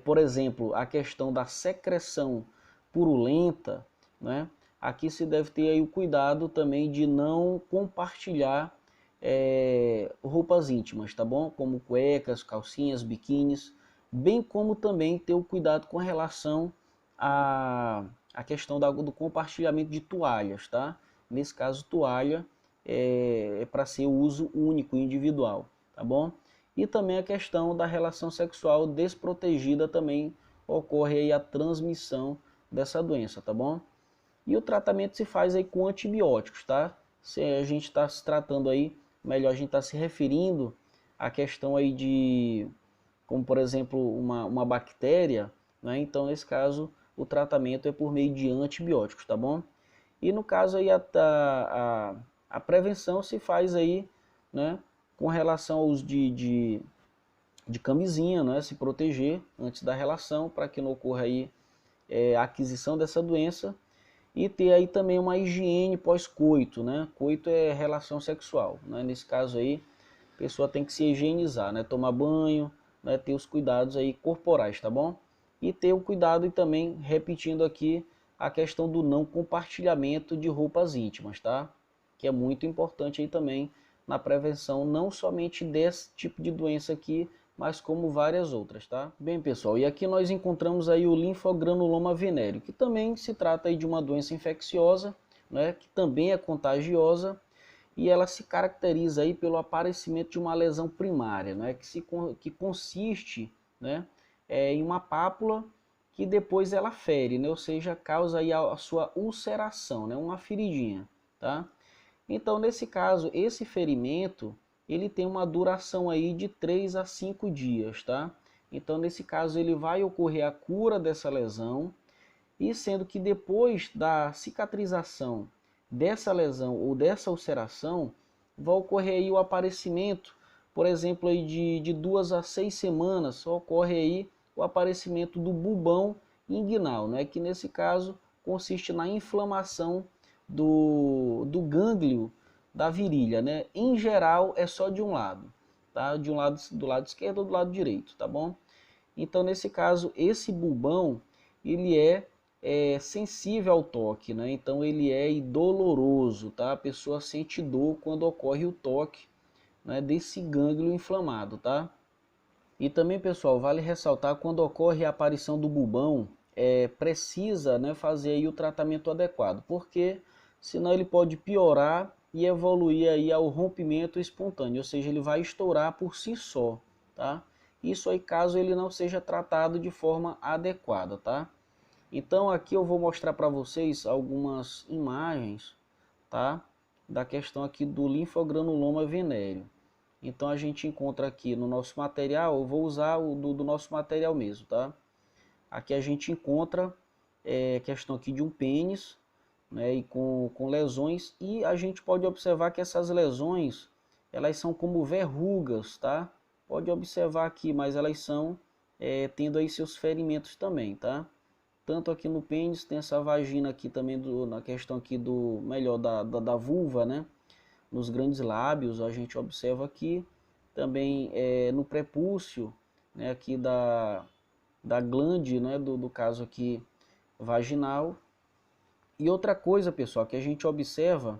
por exemplo, a questão da secreção purulenta, né? Aqui se deve ter aí o cuidado também de não compartilhar roupas íntimas, tá bom? Como cuecas, calcinhas, biquínis, bem como também ter o cuidado com relação a questão do compartilhamento de toalhas, tá? Nesse caso, toalha é para ser uso único, individual, tá bom? E também a questão da relação sexual desprotegida também ocorre aí a transmissão dessa doença, tá bom? E o tratamento se faz aí com antibióticos, tá? Se a gente está se tratando aí melhor a gente está se referindo à questão aí de, como por exemplo, uma bactéria, né? Então nesse caso o tratamento é por meio de antibióticos, tá bom? E no caso aí a prevenção se faz aí, né, com relação ao uso de camisinha, né, se proteger antes da relação para que não ocorra aí a aquisição dessa doença, e ter aí também uma higiene pós-coito, né? Coito é relação sexual, né? Nesse caso aí, a pessoa tem que se higienizar, né? Tomar banho, né? Ter os cuidados aí corporais, tá bom? E ter o cuidado e também, repetindo aqui, a questão do não compartilhamento de roupas íntimas, tá? Que é muito importante aí também na prevenção, não somente desse tipo de doença aqui, mas como várias outras, tá? Bem, pessoal, e aqui nós encontramos aí o linfogranuloma venéreo, que também se trata aí de uma doença infecciosa, né, que também é contagiosa, e ela se caracteriza aí pelo aparecimento de uma lesão primária, né, que consiste, né, em uma pápula que depois ela fere, né, ou seja, causa aí a sua ulceração, né, uma feridinha, tá? Então, nesse caso, esse ferimento, ele tem uma duração aí de 3 a 5 dias, tá? Então, nesse caso, ele vai ocorrer a cura dessa lesão, e sendo que depois da cicatrização dessa lesão ou dessa ulceração, vai ocorrer aí o aparecimento, por exemplo, aí de 2 a 6 semanas, só ocorre aí o aparecimento do bulbão inguinal, né? Que nesse caso consiste na inflamação do gânglio da virilha, né? Em geral é só de um lado, tá? De um lado, do lado esquerdo ou do lado direito, tá bom? Então nesse caso esse bulbão ele é sensível ao toque, né? Então ele é doloroso, tá? A pessoa sente dor quando ocorre o toque, né, desse gânglio inflamado, tá? E também, pessoal, vale ressaltar quando ocorre a aparição do bulbão, precisa, né, fazer aí o tratamento adequado, porque senão ele pode piorar e evoluir aí ao rompimento espontâneo, ou seja, ele vai estourar por si só, tá? Isso aí caso ele não seja tratado de forma adequada, tá? Então aqui eu vou mostrar para vocês algumas imagens, tá? Da questão aqui do linfogranuloma venéreo. Então a gente encontra aqui no nosso material, eu vou usar o do nosso material mesmo, tá? Aqui a gente encontra questão aqui de um pênis, né, e com lesões, e a gente pode observar que essas lesões, elas são como verrugas, tá? Pode observar aqui, mas elas são tendo aí seus ferimentos também, tá? Tanto aqui no pênis, tem essa vagina aqui também, na questão aqui melhor, da vulva, né? Nos grandes lábios, a gente observa aqui, também no prepúcio, né, aqui da glande, né, do caso aqui vaginal. E outra coisa, pessoal, que a gente observa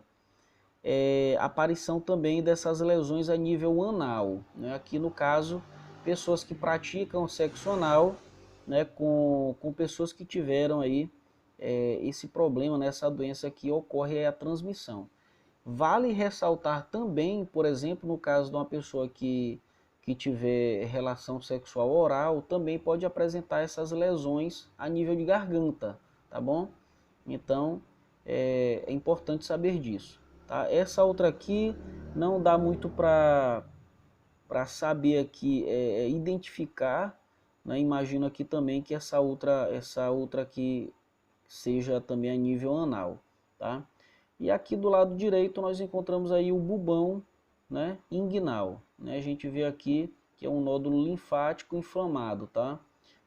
é a aparição também dessas lesões a nível anal, né? Aqui no caso, pessoas que praticam sexo anal, né, com pessoas que tiveram aí esse problema, né, essa doença que ocorre a transmissão. Vale ressaltar também, por exemplo, no caso de uma pessoa que tiver relação sexual oral, também pode apresentar essas lesões a nível de garganta, tá bom? Então, é importante saber disso, tá? Essa outra aqui não dá muito para saber aqui, identificar, né? Imagino aqui também que essa outra aqui seja também a nível anal, tá? E aqui do lado direito nós encontramos aí o bulbão, né, inguinal, né? A gente vê aqui que é um nódulo linfático inflamado, tá?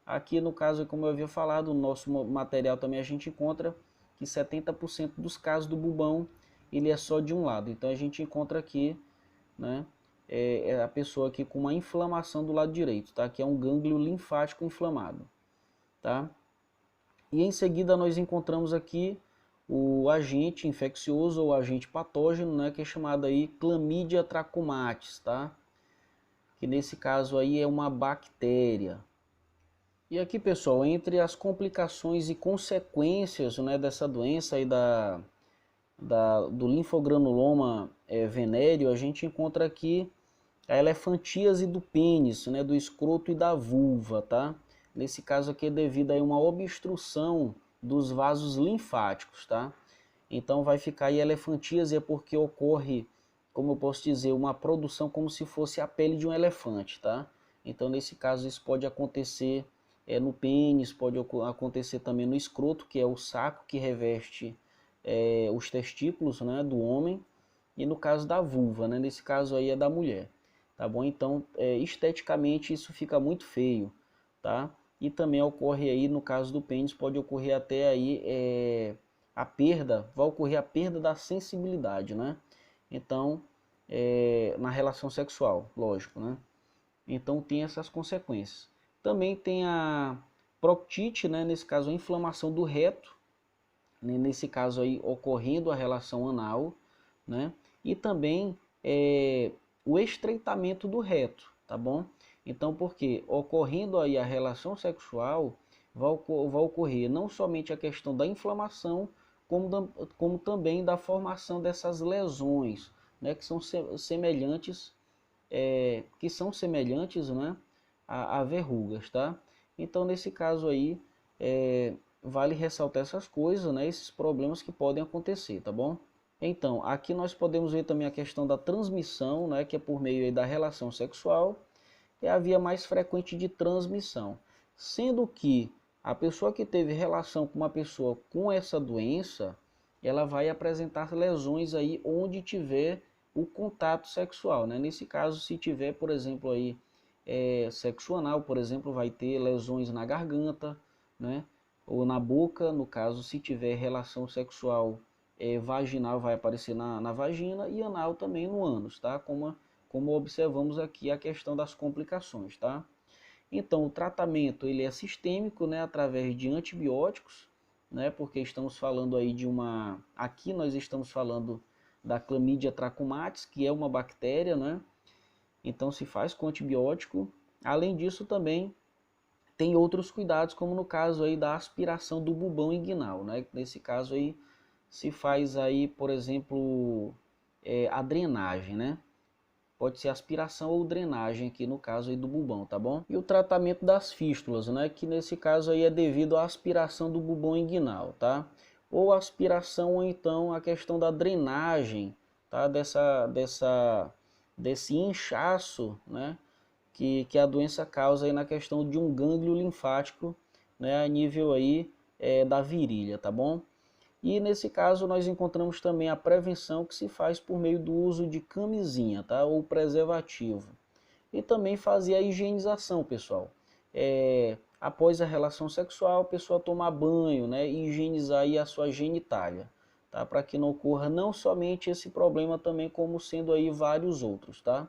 Aqui no caso, como eu havia falado, no nosso material também a gente encontra que 70% dos casos do bulbão ele é só de um lado. Então a gente encontra aqui, né, a pessoa aqui com uma inflamação do lado direito, tá? Que é um gânglio linfático inflamado, tá? E em seguida nós encontramos aqui o agente infeccioso ou agente patógeno, né, que é chamado aí Chlamydia trachomatis, tá? Que nesse caso aí é uma bactéria. E aqui, pessoal, entre as complicações e consequências, né, dessa doença aí do linfogranuloma venéreo, a gente encontra aqui a elefantíase do pênis, né, do escroto e da vulva, tá? Nesse caso aqui é devido a uma obstrução dos vasos linfáticos, tá? Então vai ficar aí elefantíase é porque ocorre como eu posso dizer, uma produção como se fosse a pele de um elefante, tá? Então, nesse caso, isso pode acontecer no pênis, pode acontecer também no escroto, que é o saco que reveste os testículos, né, do homem, e no caso da vulva, né, nesse caso aí é da mulher, tá bom? Então, esteticamente isso fica muito feio, tá? E também ocorre aí, no caso do pênis, pode ocorrer até aí vai ocorrer a perda da sensibilidade, né? Então, na relação sexual, lógico, né? Então tem essas consequências. Também tem a proctite, né? Nesse caso a inflamação do reto, né? Nesse caso aí ocorrendo a relação anal, né? E também o estreitamento do reto, tá bom? Então, porque ocorrendo aí a relação sexual, vai ocorrer não somente a questão da inflamação, como também da formação dessas lesões, né? Que são semelhantes né, a verrugas, tá? Então, nesse caso aí, vale ressaltar essas coisas, né, esses problemas que podem acontecer, tá bom? Então, aqui nós podemos ver também a questão da transmissão, né, que é por meio aí da relação sexual, é a via mais frequente de transmissão, sendo que a pessoa que teve relação com uma pessoa com essa doença, ela vai apresentar lesões aí onde tiver o contato sexual, né? Nesse caso, se tiver, por exemplo, aí sexo anal, por exemplo, vai ter lesões na garganta, né? Ou na boca, no caso, se tiver relação sexual vaginal, vai aparecer na vagina, e anal também no ânus, tá? Como observamos aqui a questão das complicações, tá? Então, o tratamento ele é sistêmico, né, através de antibióticos, né, porque estamos falando aí aqui nós estamos falando da Chlamydia trachomatis, que é uma bactéria, né? Então se faz com antibiótico. Além disso também tem outros cuidados, como no caso aí da aspiração do bulbão inguinal, né? Nesse caso aí se faz aí, por exemplo, a drenagem, né? Pode ser aspiração ou drenagem aqui no caso aí do bulbão, tá bom? E o tratamento das fístulas, né? Que nesse caso aí é devido à aspiração do bulbão inguinal, tá? Ou aspiração ou então a questão da drenagem, tá? Desse inchaço, né? Que a doença causa aí na questão de um gânglio linfático, né? A nível aí da virilha, tá bom? E nesse caso nós encontramos também a prevenção que se faz por meio do uso de camisinha, tá? Ou preservativo. E também fazer a higienização, pessoal. Após a relação sexual, a pessoa tomar banho, né? E higienizar aí a sua genitália, tá? Para que não ocorra não somente esse problema também, como sendo aí vários outros, tá?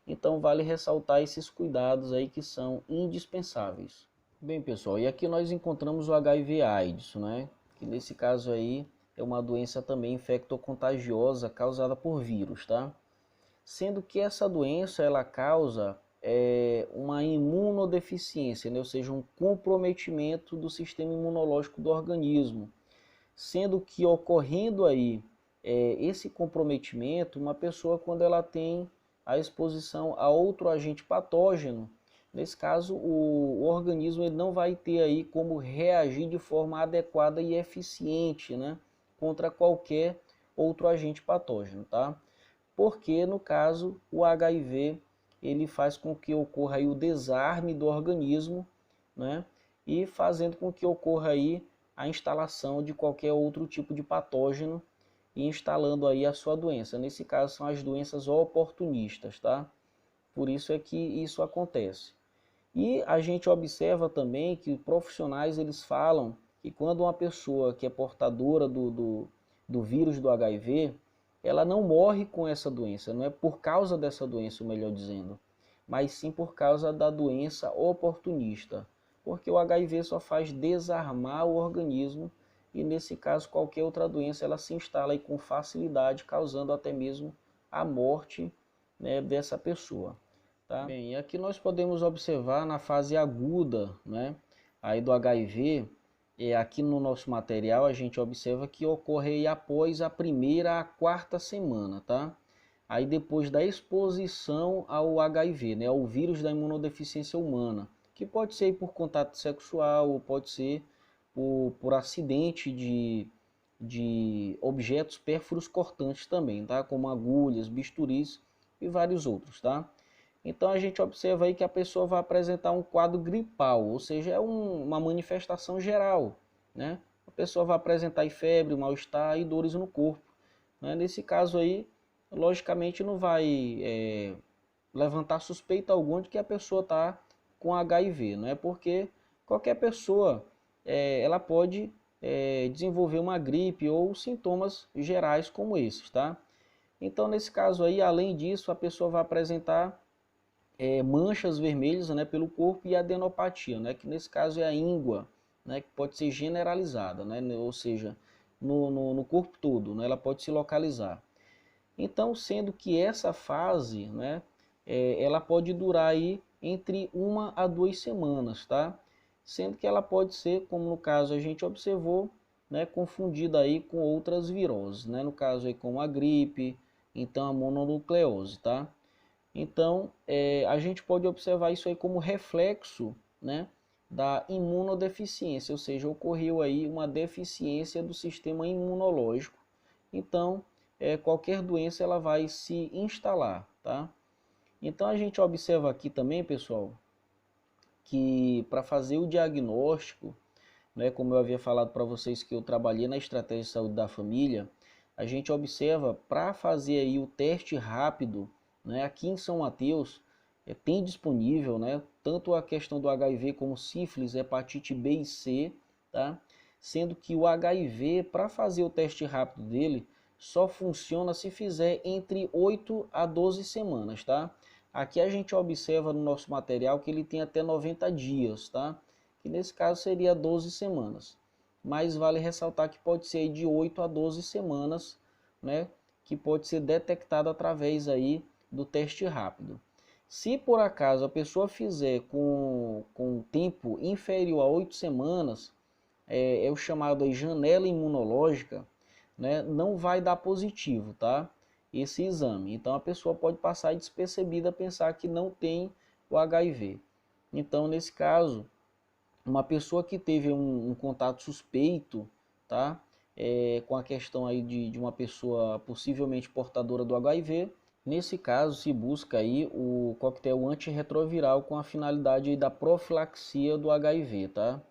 Então vale ressaltar esses cuidados aí que são indispensáveis. Bem, pessoal, e aqui nós encontramos o HIV/AIDS, né? Que nesse caso aí é uma doença também infectocontagiosa causada por vírus, tá? Sendo que essa doença ela causa uma imunodeficiência, né? Ou seja, um comprometimento do sistema imunológico do organismo. Sendo que ocorrendo aí esse comprometimento, uma pessoa quando ela tem a exposição a outro agente patógeno, nesse caso o organismo ele não vai ter aí como reagir de forma adequada e eficiente, né, contra qualquer outro agente patógeno, tá? Porque no caso o HIV ele faz com que ocorra aí o desarme do organismo, né, e fazendo com que ocorra aí a instalação de qualquer outro tipo de patógeno e instalando aí a sua doença. Nesse caso são as doenças oportunistas, tá? Por isso é que isso acontece. E a gente observa também que profissionais eles falam que quando uma pessoa que é portadora do vírus do HIV, ela não morre com essa doença, não é por causa dessa doença, melhor dizendo, mas sim por causa da doença oportunista, porque o HIV só faz desarmar o organismo e nesse caso qualquer outra doença ela se instala aí com facilidade, causando até mesmo a morte, né, dessa pessoa. Tá? Bem, e aqui nós podemos observar na fase aguda, né, aí do HIV, aqui no nosso material a gente observa que ocorre após a primeira à quarta semana, tá? Aí depois da exposição ao HIV, né, ao vírus da imunodeficiência humana, que pode ser por contato sexual ou pode ser por acidente de objetos pérfuros cortantes também, tá? Como agulhas, bisturis e vários outros, tá? Então a gente observa aí que a pessoa vai apresentar um quadro gripal, ou seja, é uma manifestação geral, né? A pessoa vai apresentar aí febre, mal-estar e dores no corpo, né? Nesse caso aí, logicamente não vai levantar suspeita alguma de que a pessoa está com HIV, não é? Porque qualquer pessoa ela pode desenvolver uma gripe ou sintomas gerais como esses, tá? Então nesse caso aí, além disso, a pessoa vai apresentar manchas vermelhas, né, pelo corpo e adenopatia, né, que nesse caso é a íngua, né, que pode ser generalizada, né, ou seja, no corpo todo, né, ela pode se localizar. Então, sendo que essa fase, né, ela pode durar aí entre 1 a 2 semanas, tá? Sendo que ela pode ser, como no caso a gente observou, né, confundida aí com outras viroses, né? No caso aí com a gripe, então a mononucleose, tá? Então, a gente pode observar isso aí como reflexo, né, da imunodeficiência, ou seja, ocorreu aí uma deficiência do sistema imunológico. Então, qualquer doença ela vai se instalar, tá? Então, a gente observa aqui também, pessoal, que para fazer o diagnóstico, né, como eu havia falado para vocês que eu trabalhei na estratégia de saúde da família, a gente observa para fazer aí o teste rápido, né, aqui em São Mateus tem disponível, né, tanto a questão do HIV como sífilis, hepatite B e C, tá? Sendo que o HIV, para fazer o teste rápido dele, só funciona se fizer entre 8 a 12 semanas, tá? Aqui a gente observa no nosso material que ele tem até 90 dias, tá? Que nesse caso seria 12 semanas. Mas vale ressaltar que pode ser de 8 a 12 semanas, né, que pode ser detectado através aí do teste rápido. Se por acaso a pessoa fizer com tempo inferior a 8 semanas, é o chamado aí janela imunológica, né, não vai dar positivo, tá? Esse exame. Então a pessoa pode passar despercebida, pensar que não tem o HIV. Então nesse caso, uma pessoa que teve um contato suspeito, tá? Com a questão aí de uma pessoa possivelmente portadora do HIV, nesse caso se busca aí o coquetel antirretroviral com a finalidade aí da profilaxia do HIV, tá?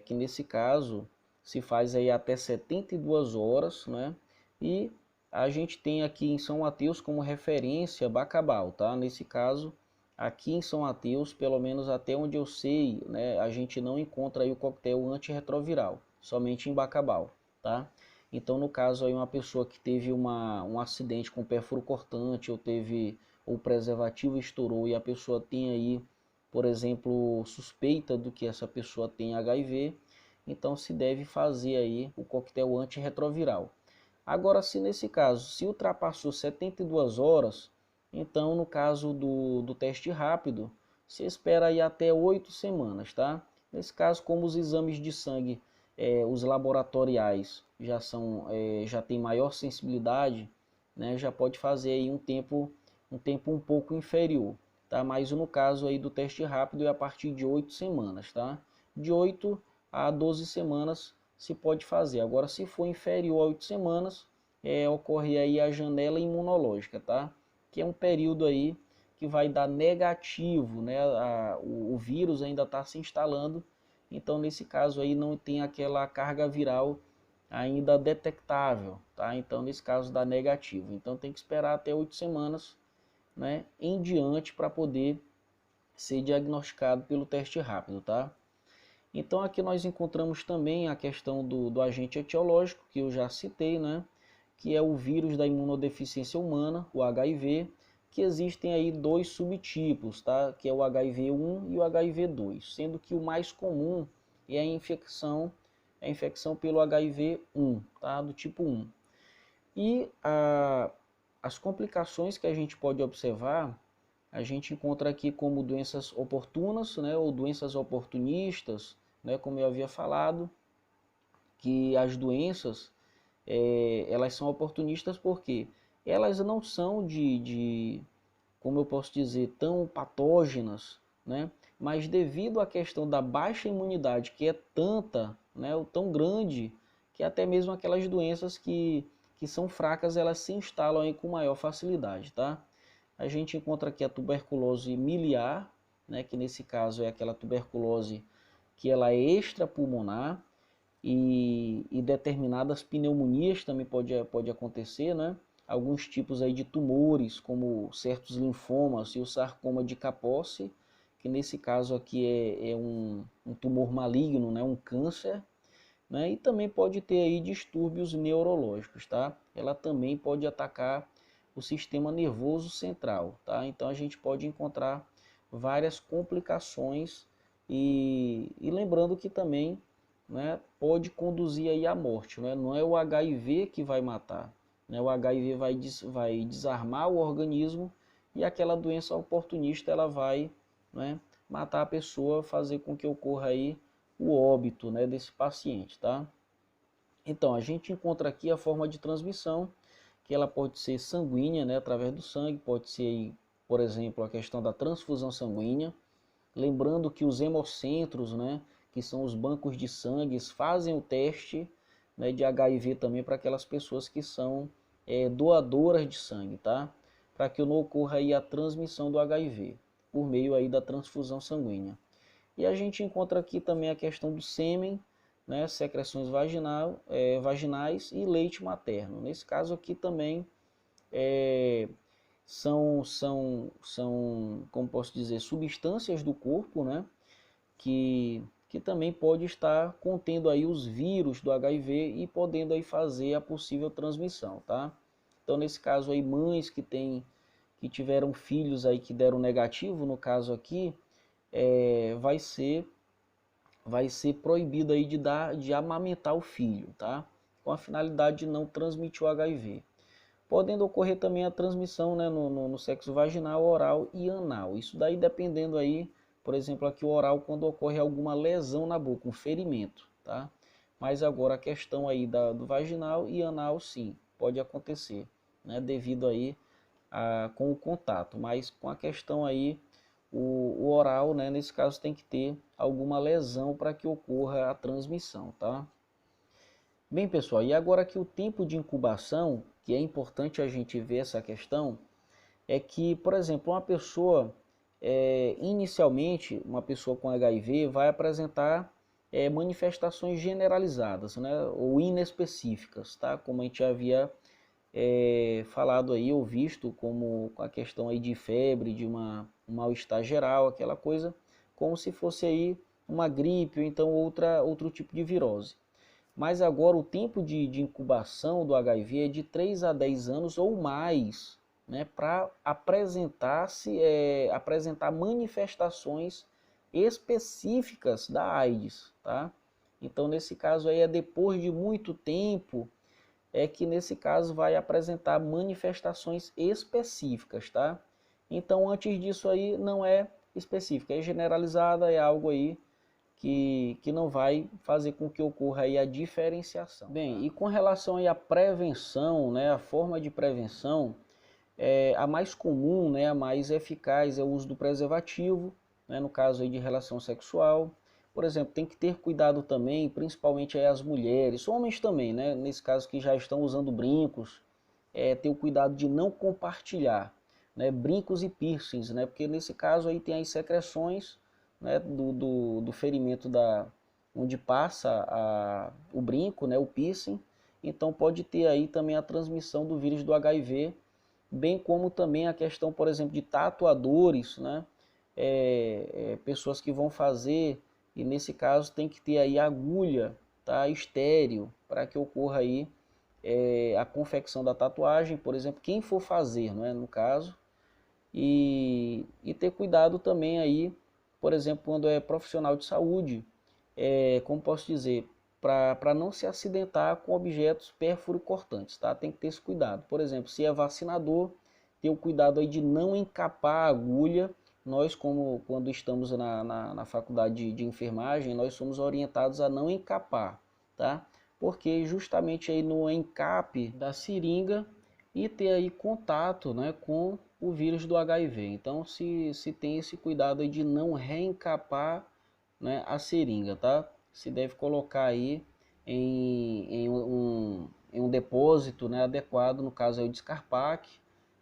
Que nesse caso se faz aí até 72 horas, né? E a gente tem aqui em São Mateus como referência Bacabal, tá? Nesse caso, aqui em São Mateus, pelo menos até onde eu sei, né, a gente não encontra aí o coquetel antirretroviral, somente em Bacabal, tá? Então, no caso aí uma pessoa que teve um acidente com pérfuro cortante ou teve o preservativo estourou e a pessoa tem aí, por exemplo, suspeita do que essa pessoa tem HIV, então se deve fazer aí o coquetel antirretroviral. Agora, se nesse caso, se ultrapassou 72 horas, então no caso do teste rápido, se espera aí até 8 semanas, tá? Nesse caso, como os exames de sangue, os laboratoriais já tem maior sensibilidade, né? Já pode fazer aí um tempo um pouco inferior, tá? Mas no caso aí do teste rápido é a partir de 8 semanas, tá? De 8 a 12 semanas se pode fazer. Agora, se for inferior a 8 semanas, ocorre aí a janela imunológica, tá? Que é um período aí que vai dar negativo, né? O vírus ainda está se instalando, então nesse caso aí não tem aquela carga viral ainda detectável, tá? Então nesse caso dá negativo. Então tem que esperar até 8 semanas, né, em diante para poder ser diagnosticado pelo teste rápido, tá? Então aqui nós encontramos também a questão do agente etiológico, que eu já citei, né? Que é o vírus da imunodeficiência humana, o HIV, que existem aí dois subtipos, tá? Que é o HIV-1 e o HIV-2, sendo que o mais comum é a infecção pelo HIV-1, tá? Do tipo 1. E as complicações que a gente pode observar, a gente encontra aqui como doenças oportunas, né, ou doenças oportunistas, né, como eu havia falado, que as doenças elas são oportunistas porque elas não são como eu posso dizer, tão patógenas, né, mas devido à questão da baixa imunidade, que é tanta, né, tão grande, que até mesmo aquelas doenças que são fracas, elas se instalam aí com maior facilidade, tá? A gente encontra aqui a tuberculose miliar, né, que nesse caso é aquela tuberculose que ela é extrapulmonar, e determinadas pneumonias também pode acontecer, né? Alguns tipos aí de tumores, como certos linfomas e o sarcoma de Kaposi, que nesse caso aqui é um tumor maligno, né? Um câncer, né? E também pode ter aí distúrbios neurológicos, tá? Ela também pode atacar o sistema nervoso central, tá? Então a gente pode encontrar várias complicações e lembrando que também, né, pode conduzir aí à morte, né? Não é o HIV que vai matar, né? O HIV vai desarmar o organismo e aquela doença oportunista ela vai, né, matar a pessoa, fazer com que ocorra aí o óbito, né, desse paciente, tá? Então, a gente encontra aqui a forma de transmissão, que ela pode ser sanguínea, né, através do sangue, pode ser, aí, por exemplo, a questão da transfusão sanguínea. Lembrando que os hemocentros, né, que são os bancos de sangue, fazem o teste, né, de HIV também para aquelas pessoas que são doadoras de sangue, tá? Para que não ocorra aí a transmissão do HIV, por meio aí da transfusão sanguínea. E a gente encontra aqui também a questão do sêmen, né, secreções vaginais e leite materno. Nesse caso aqui também são, como posso dizer, substâncias do corpo, né, que também pode estar contendo aí os vírus do HIV e podendo aí fazer a possível transmissão, tá? Então nesse caso aí mães que tiveram filhos aí que deram negativo, no caso aqui, vai ser proibido aí de amamentar o filho, tá? Com a finalidade de não transmitir o HIV. Podendo ocorrer também a transmissão, né, no sexo vaginal, oral e anal. Isso daí dependendo aí, por exemplo, aqui o oral quando ocorre alguma lesão na boca, um ferimento, tá? Mas agora a questão aí do vaginal e anal, sim, pode acontecer, né, devido aí com o contato. Mas com a questão aí o oral, né, nesse caso tem que ter alguma lesão para que ocorra a transmissão, tá? Bem, pessoal, e agora que o tempo de incubação, que é importante a gente ver essa questão, é que, por exemplo, uma pessoa, inicialmente, uma pessoa com HIV vai apresentar manifestações generalizadas, né, ou inespecíficas, tá? Como a gente já havia falado aí, ou visto, como a questão aí de febre, de um mal-estar geral, aquela coisa, como se fosse aí uma gripe ou então outro tipo de virose. Mas agora o tempo de incubação do HIV é de 3 a 10 anos ou mais, né, para apresentar manifestações específicas da AIDS, tá? Então nesse caso aí é depois de muito tempo que nesse caso vai apresentar manifestações específicas, tá? Então antes disso aí não é específica, é generalizada, é algo aí que não vai fazer com que ocorra aí a diferenciação. Bem, e com relação aí à prevenção, né, a forma de prevenção, a mais comum, né, a mais eficaz é o uso do preservativo, né, no caso aí de relação sexual. Por exemplo, tem que ter cuidado também, principalmente aí as mulheres, homens também, né, nesse caso que já estão usando brincos, ter o cuidado de não compartilhar, né, brincos e piercings, né, porque nesse caso aí tem as secreções, né, do ferimento onde passa o brinco, né, o piercing, então pode ter aí também a transmissão do vírus do HIV, bem como também a questão, por exemplo, de tatuadores, né, pessoas que vão fazer, e nesse caso tem que ter aí agulha, tá, estéreo, para que ocorra aí a confecção da tatuagem, por exemplo, quem for fazer, não é, no caso, e ter cuidado também aí, por exemplo, quando é profissional de saúde, como posso dizer, para não se acidentar com objetos pérfuro-cortantes, tá? Tem que ter esse cuidado. Por exemplo, se é vacinador, ter o cuidado aí de não encapar a agulha. Nós, como quando estamos na faculdade de enfermagem, nós somos orientados a não encapar, tá? Porque justamente aí no encape da seringa e ter aí contato, né, com o vírus do HIV. Então se tem esse cuidado aí de não reencapar, né, a seringa, tá? Se deve colocar aí em um depósito, né, adequado, no caso é o descarpaque,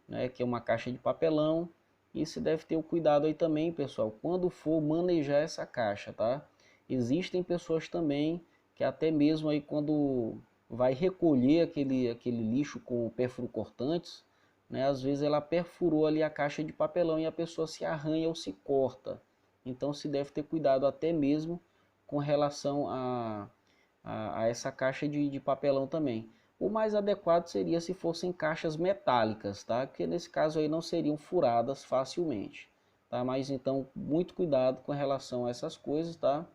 né, que é uma caixa de papelão. E se deve ter o cuidado aí também, pessoal, quando for manejar essa caixa, tá? Existem pessoas também que até mesmo aí quando vai recolher aquele lixo com perfuro cortantes, né, às vezes ela perfurou ali a caixa de papelão e a pessoa se arranha ou se corta. Então se deve ter cuidado até mesmo com relação a essa caixa de papelão também. O mais adequado seria se fossem caixas metálicas, tá? Porque nesse caso aí não seriam furadas facilmente, tá? Mas então muito cuidado com relação a essas coisas, tá?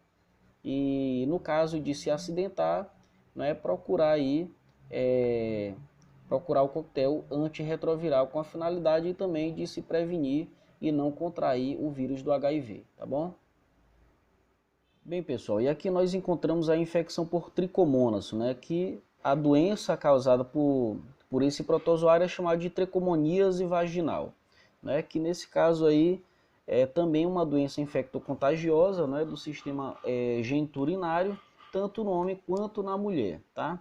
E no caso de se acidentar, né, procurar aí procurar o coquetel antirretroviral com a finalidade também de se prevenir e não contrair o vírus do HIV, tá bom? Bem, pessoal, e aqui nós encontramos a infecção por tricomonas, né, que a doença causada por esse protozoário é chamada de tricomoníase vaginal, né, que nesse caso aí é também uma doença infectocontagiosa, né, do sistema geniturinário, tanto no homem quanto na mulher, tá?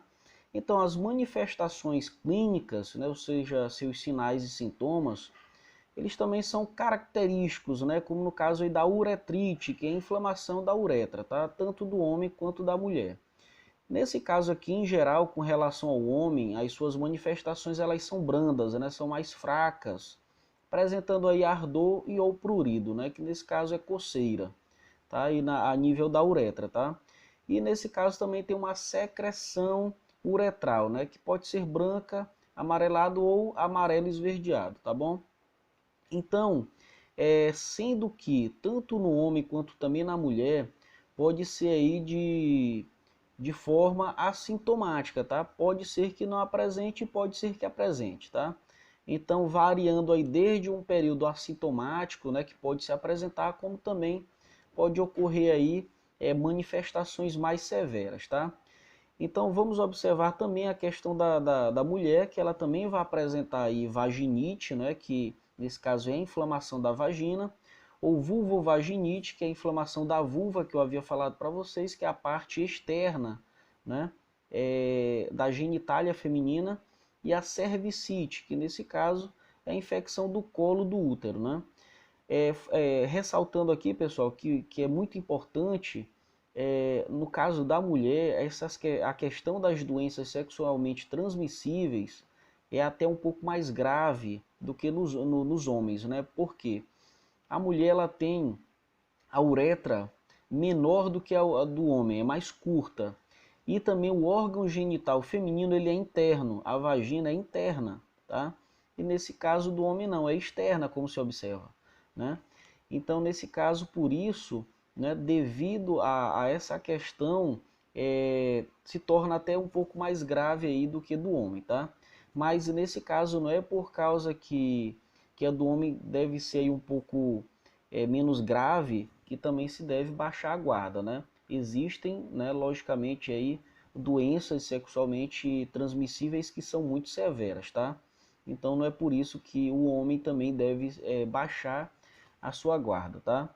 Então, as manifestações clínicas, né, ou seja, seus sinais e sintomas, eles também são característicos, né? Como no caso aí da uretrite, que é a inflamação da uretra, tá? Tanto do homem quanto da mulher. Nesse caso aqui, em geral, com relação ao homem, as suas manifestações elas são brandas, né? São mais fracas, apresentando aí ardor e ou prurido, né? Que nesse caso é coceira, tá? E a nível da uretra, tá? E nesse caso também tem uma secreção uretral, né? Que pode ser branca, amarelado ou amarelo esverdeado, tá bom? Então, sendo que tanto no homem quanto também na mulher, pode ser aí de forma assintomática, tá? Pode ser que não apresente, pode ser que apresente, tá? Então, variando aí desde um período assintomático, né, que pode se apresentar, como também pode ocorrer aí manifestações mais severas, tá? Então, vamos observar também a questão da mulher, que ela também vai apresentar aí vaginite, né, que nesse caso é a inflamação da vagina, ou vulvovaginite, que é a inflamação da vulva, que eu havia falado para vocês, que é a parte externa, né, da genitália feminina, e a cervicite, que nesse caso é a infecção do colo do útero, né? Ressaltando aqui, pessoal, que é muito importante, no caso da mulher, a questão das doenças sexualmente transmissíveis é até um pouco mais grave do que nos homens, né? Porque a mulher ela tem a uretra menor do que a do homem, é mais curta. E também o órgão genital feminino ele é interno, a vagina é interna, tá? E nesse caso do homem não, é externa, como se observa, né? Então, nesse caso, por isso, né, devido a essa questão, se torna até um pouco mais grave aí do que do homem, tá? Mas nesse caso não é por causa que a do homem deve ser aí um pouco menos grave, que também se deve baixar a guarda, né? Existem, né, logicamente aí doenças sexualmente transmissíveis que são muito severas, tá? Então não é por isso que o homem também deve baixar a sua guarda, tá?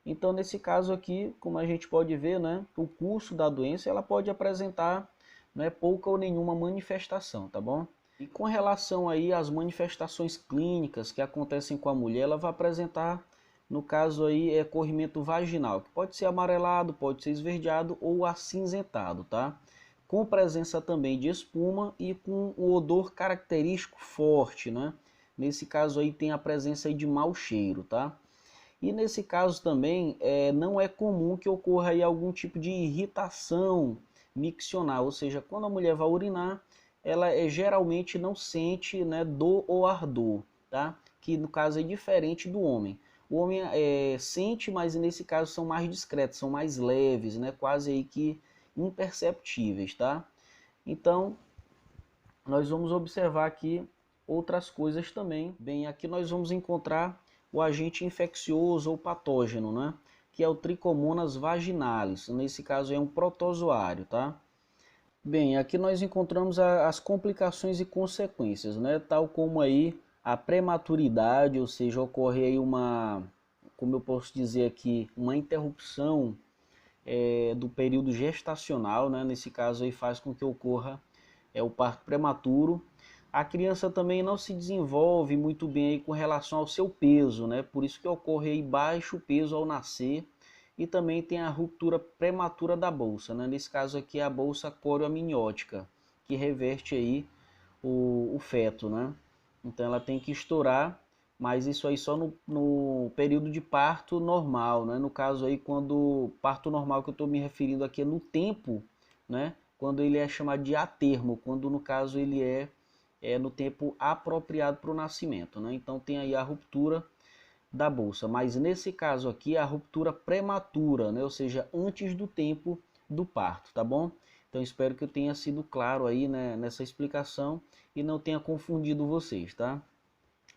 Então nesse caso aqui, como a gente pode ver, né, o curso da doença ela pode apresentar, né, pouca ou nenhuma manifestação, tá bom? E com relação aí às manifestações clínicas que acontecem com a mulher, ela vai apresentar, no caso aí, corrimento vaginal, que pode ser amarelado, pode ser esverdeado ou acinzentado, tá? Com presença também de espuma e com o odor característico forte, né? Nesse caso aí tem a presença aí de mau cheiro, tá? E nesse caso também não é comum que ocorra aí algum tipo de irritação miccional, ou seja, quando a mulher vai urinar, ela geralmente não sente, né, dor ou ardor, tá? Que no caso é diferente do homem. O homem sente, mas nesse caso são mais discretos, são mais leves, né? Quase aí que imperceptíveis, tá? Então, nós vamos observar aqui outras coisas também. Bem, aqui nós vamos encontrar o agente infeccioso ou patógeno, né? Que é o Trichomonas vaginalis. Nesse caso é um protozoário, tá? Bem, aqui nós encontramos as complicações e consequências, né? Tal como aí a prematuridade, ou seja, ocorre aí uma, como eu posso dizer aqui, uma interrupção do período gestacional, né? Nesse caso aí faz com que ocorra o parto prematuro. A criança também não se desenvolve muito bem aí com relação ao seu peso, né? Por isso que ocorre aí baixo peso ao nascer. E também tem a ruptura prematura da bolsa, né? Nesse caso aqui é a bolsa corioamniótica, que reverte aí o feto, né? Então ela tem que estourar, mas isso aí só no período de parto normal, né? No caso aí, quando parto normal que eu estou me referindo aqui é no tempo, né? Quando ele é chamado de atermo, quando no caso ele é no tempo apropriado para o nascimento, né? Então tem aí a ruptura da bolsa, mas nesse caso aqui a ruptura prematura, né? Ou seja, antes do tempo do parto, tá bom? Então espero que eu tenha sido claro aí, né, nessa explicação e não tenha confundido vocês, tá?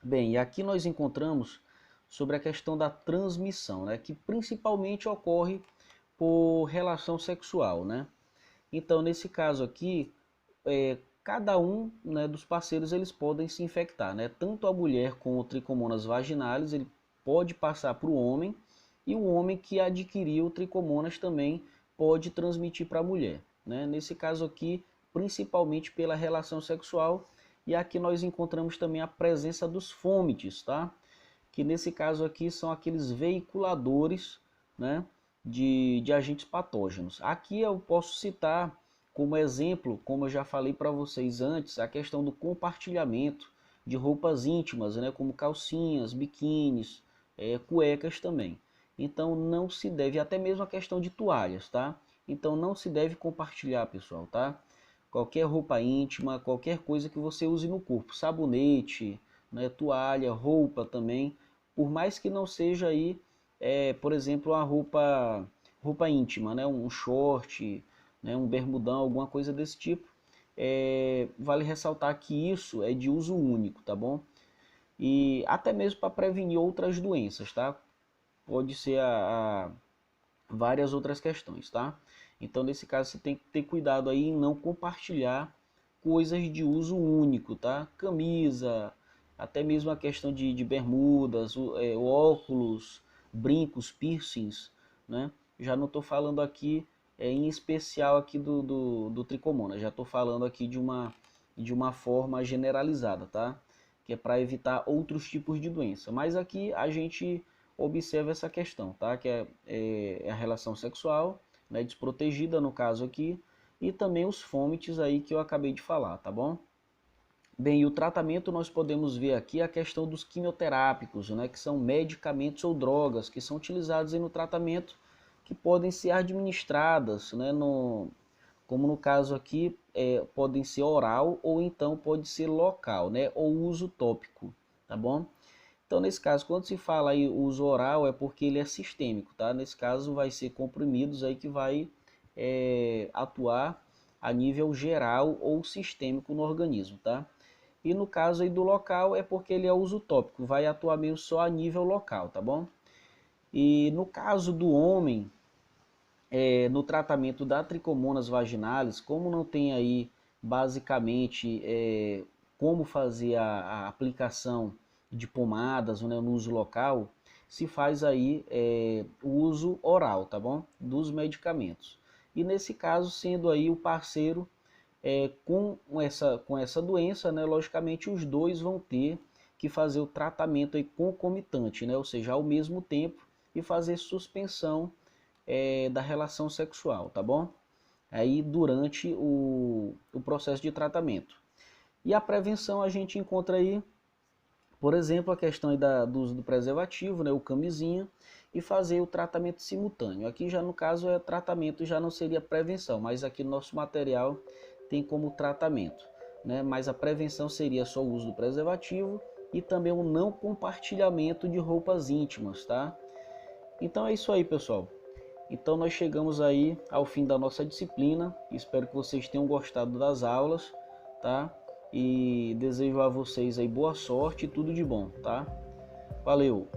Bem, e aqui nós encontramos sobre a questão da transmissão, né, que principalmente ocorre por relação sexual, né? Então nesse caso aqui, cada um, né, dos parceiros eles podem se infectar, né? Tanto a mulher com o tricomonas vaginalis, ele pode passar para o homem, e o homem que adquiriu o tricomonas também pode transmitir para a mulher, né? Nesse caso aqui, principalmente pela relação sexual, e aqui nós encontramos também a presença dos fômites, tá? Que nesse caso aqui são aqueles veiculadores, né, de agentes patógenos. Aqui eu posso citar como exemplo, como eu já falei para vocês antes, a questão do compartilhamento de roupas íntimas, né, como calcinhas, biquínis, cuecas também. Então não se deve, até mesmo a questão de toalhas, tá? Então não se deve compartilhar, pessoal, tá? Qualquer roupa íntima, qualquer coisa que você use no corpo, sabonete, né, toalha, roupa também, por mais que não seja aí, por exemplo, uma roupa íntima, né, um short, né, um bermudão, alguma coisa desse tipo, vale ressaltar que isso é de uso único, tá bom? E até mesmo para prevenir outras doenças, tá? Pode ser várias outras questões, tá? Então, nesse caso, você tem que ter cuidado aí em não compartilhar coisas de uso único, tá? Camisa, até mesmo a questão de bermudas, óculos, brincos, piercings, né? Já não estou falando aqui em especial aqui do tricomonas, já estou falando aqui de uma forma generalizada, tá? Que é para evitar outros tipos de doença. Mas aqui a gente observa essa questão, tá? Que é a relação sexual, né, desprotegida no caso aqui, e também os fômites aí que eu acabei de falar, tá bom? Bem, e o tratamento nós podemos ver aqui a questão dos quimioterápicos, né, que são medicamentos ou drogas que são utilizados aí no tratamento, que podem ser administradas, né, como no caso aqui, podem ser oral ou então pode ser local, né, ou uso tópico, tá bom? Então, nesse caso, quando se fala aí uso oral, é porque ele é sistêmico, tá? Nesse caso, vai ser comprimidos aí que vai atuar a nível geral ou sistêmico no organismo, tá? E no caso aí do local, é porque ele é uso tópico, vai atuar meio só a nível local, tá bom? E no caso do homem, no tratamento da tricomonas vaginalis, como não tem aí basicamente como fazer a aplicação de pomadas, né, no uso local, se faz aí o uso oral, tá bom? Dos medicamentos. E nesse caso, sendo aí o parceiro com essa doença, né, logicamente os dois vão ter que fazer o tratamento aí concomitante, né, ou seja, ao mesmo tempo, e fazer suspensão da relação sexual, tá bom? Aí durante o processo de tratamento. E a prevenção a gente encontra aí, por exemplo, a questão aí do uso do preservativo, né, o camisinha, e fazer o tratamento simultâneo. Aqui já no caso tratamento, já não seria prevenção, mas aqui no nosso material tem como tratamento, né? Mas a prevenção seria só o uso do preservativo e também o não compartilhamento de roupas íntimas, tá? Então é isso aí, pessoal. Então nós chegamos aí ao fim da nossa disciplina. Espero que vocês tenham gostado das aulas, tá? E desejo a vocês aí boa sorte e tudo de bom, tá? Valeu!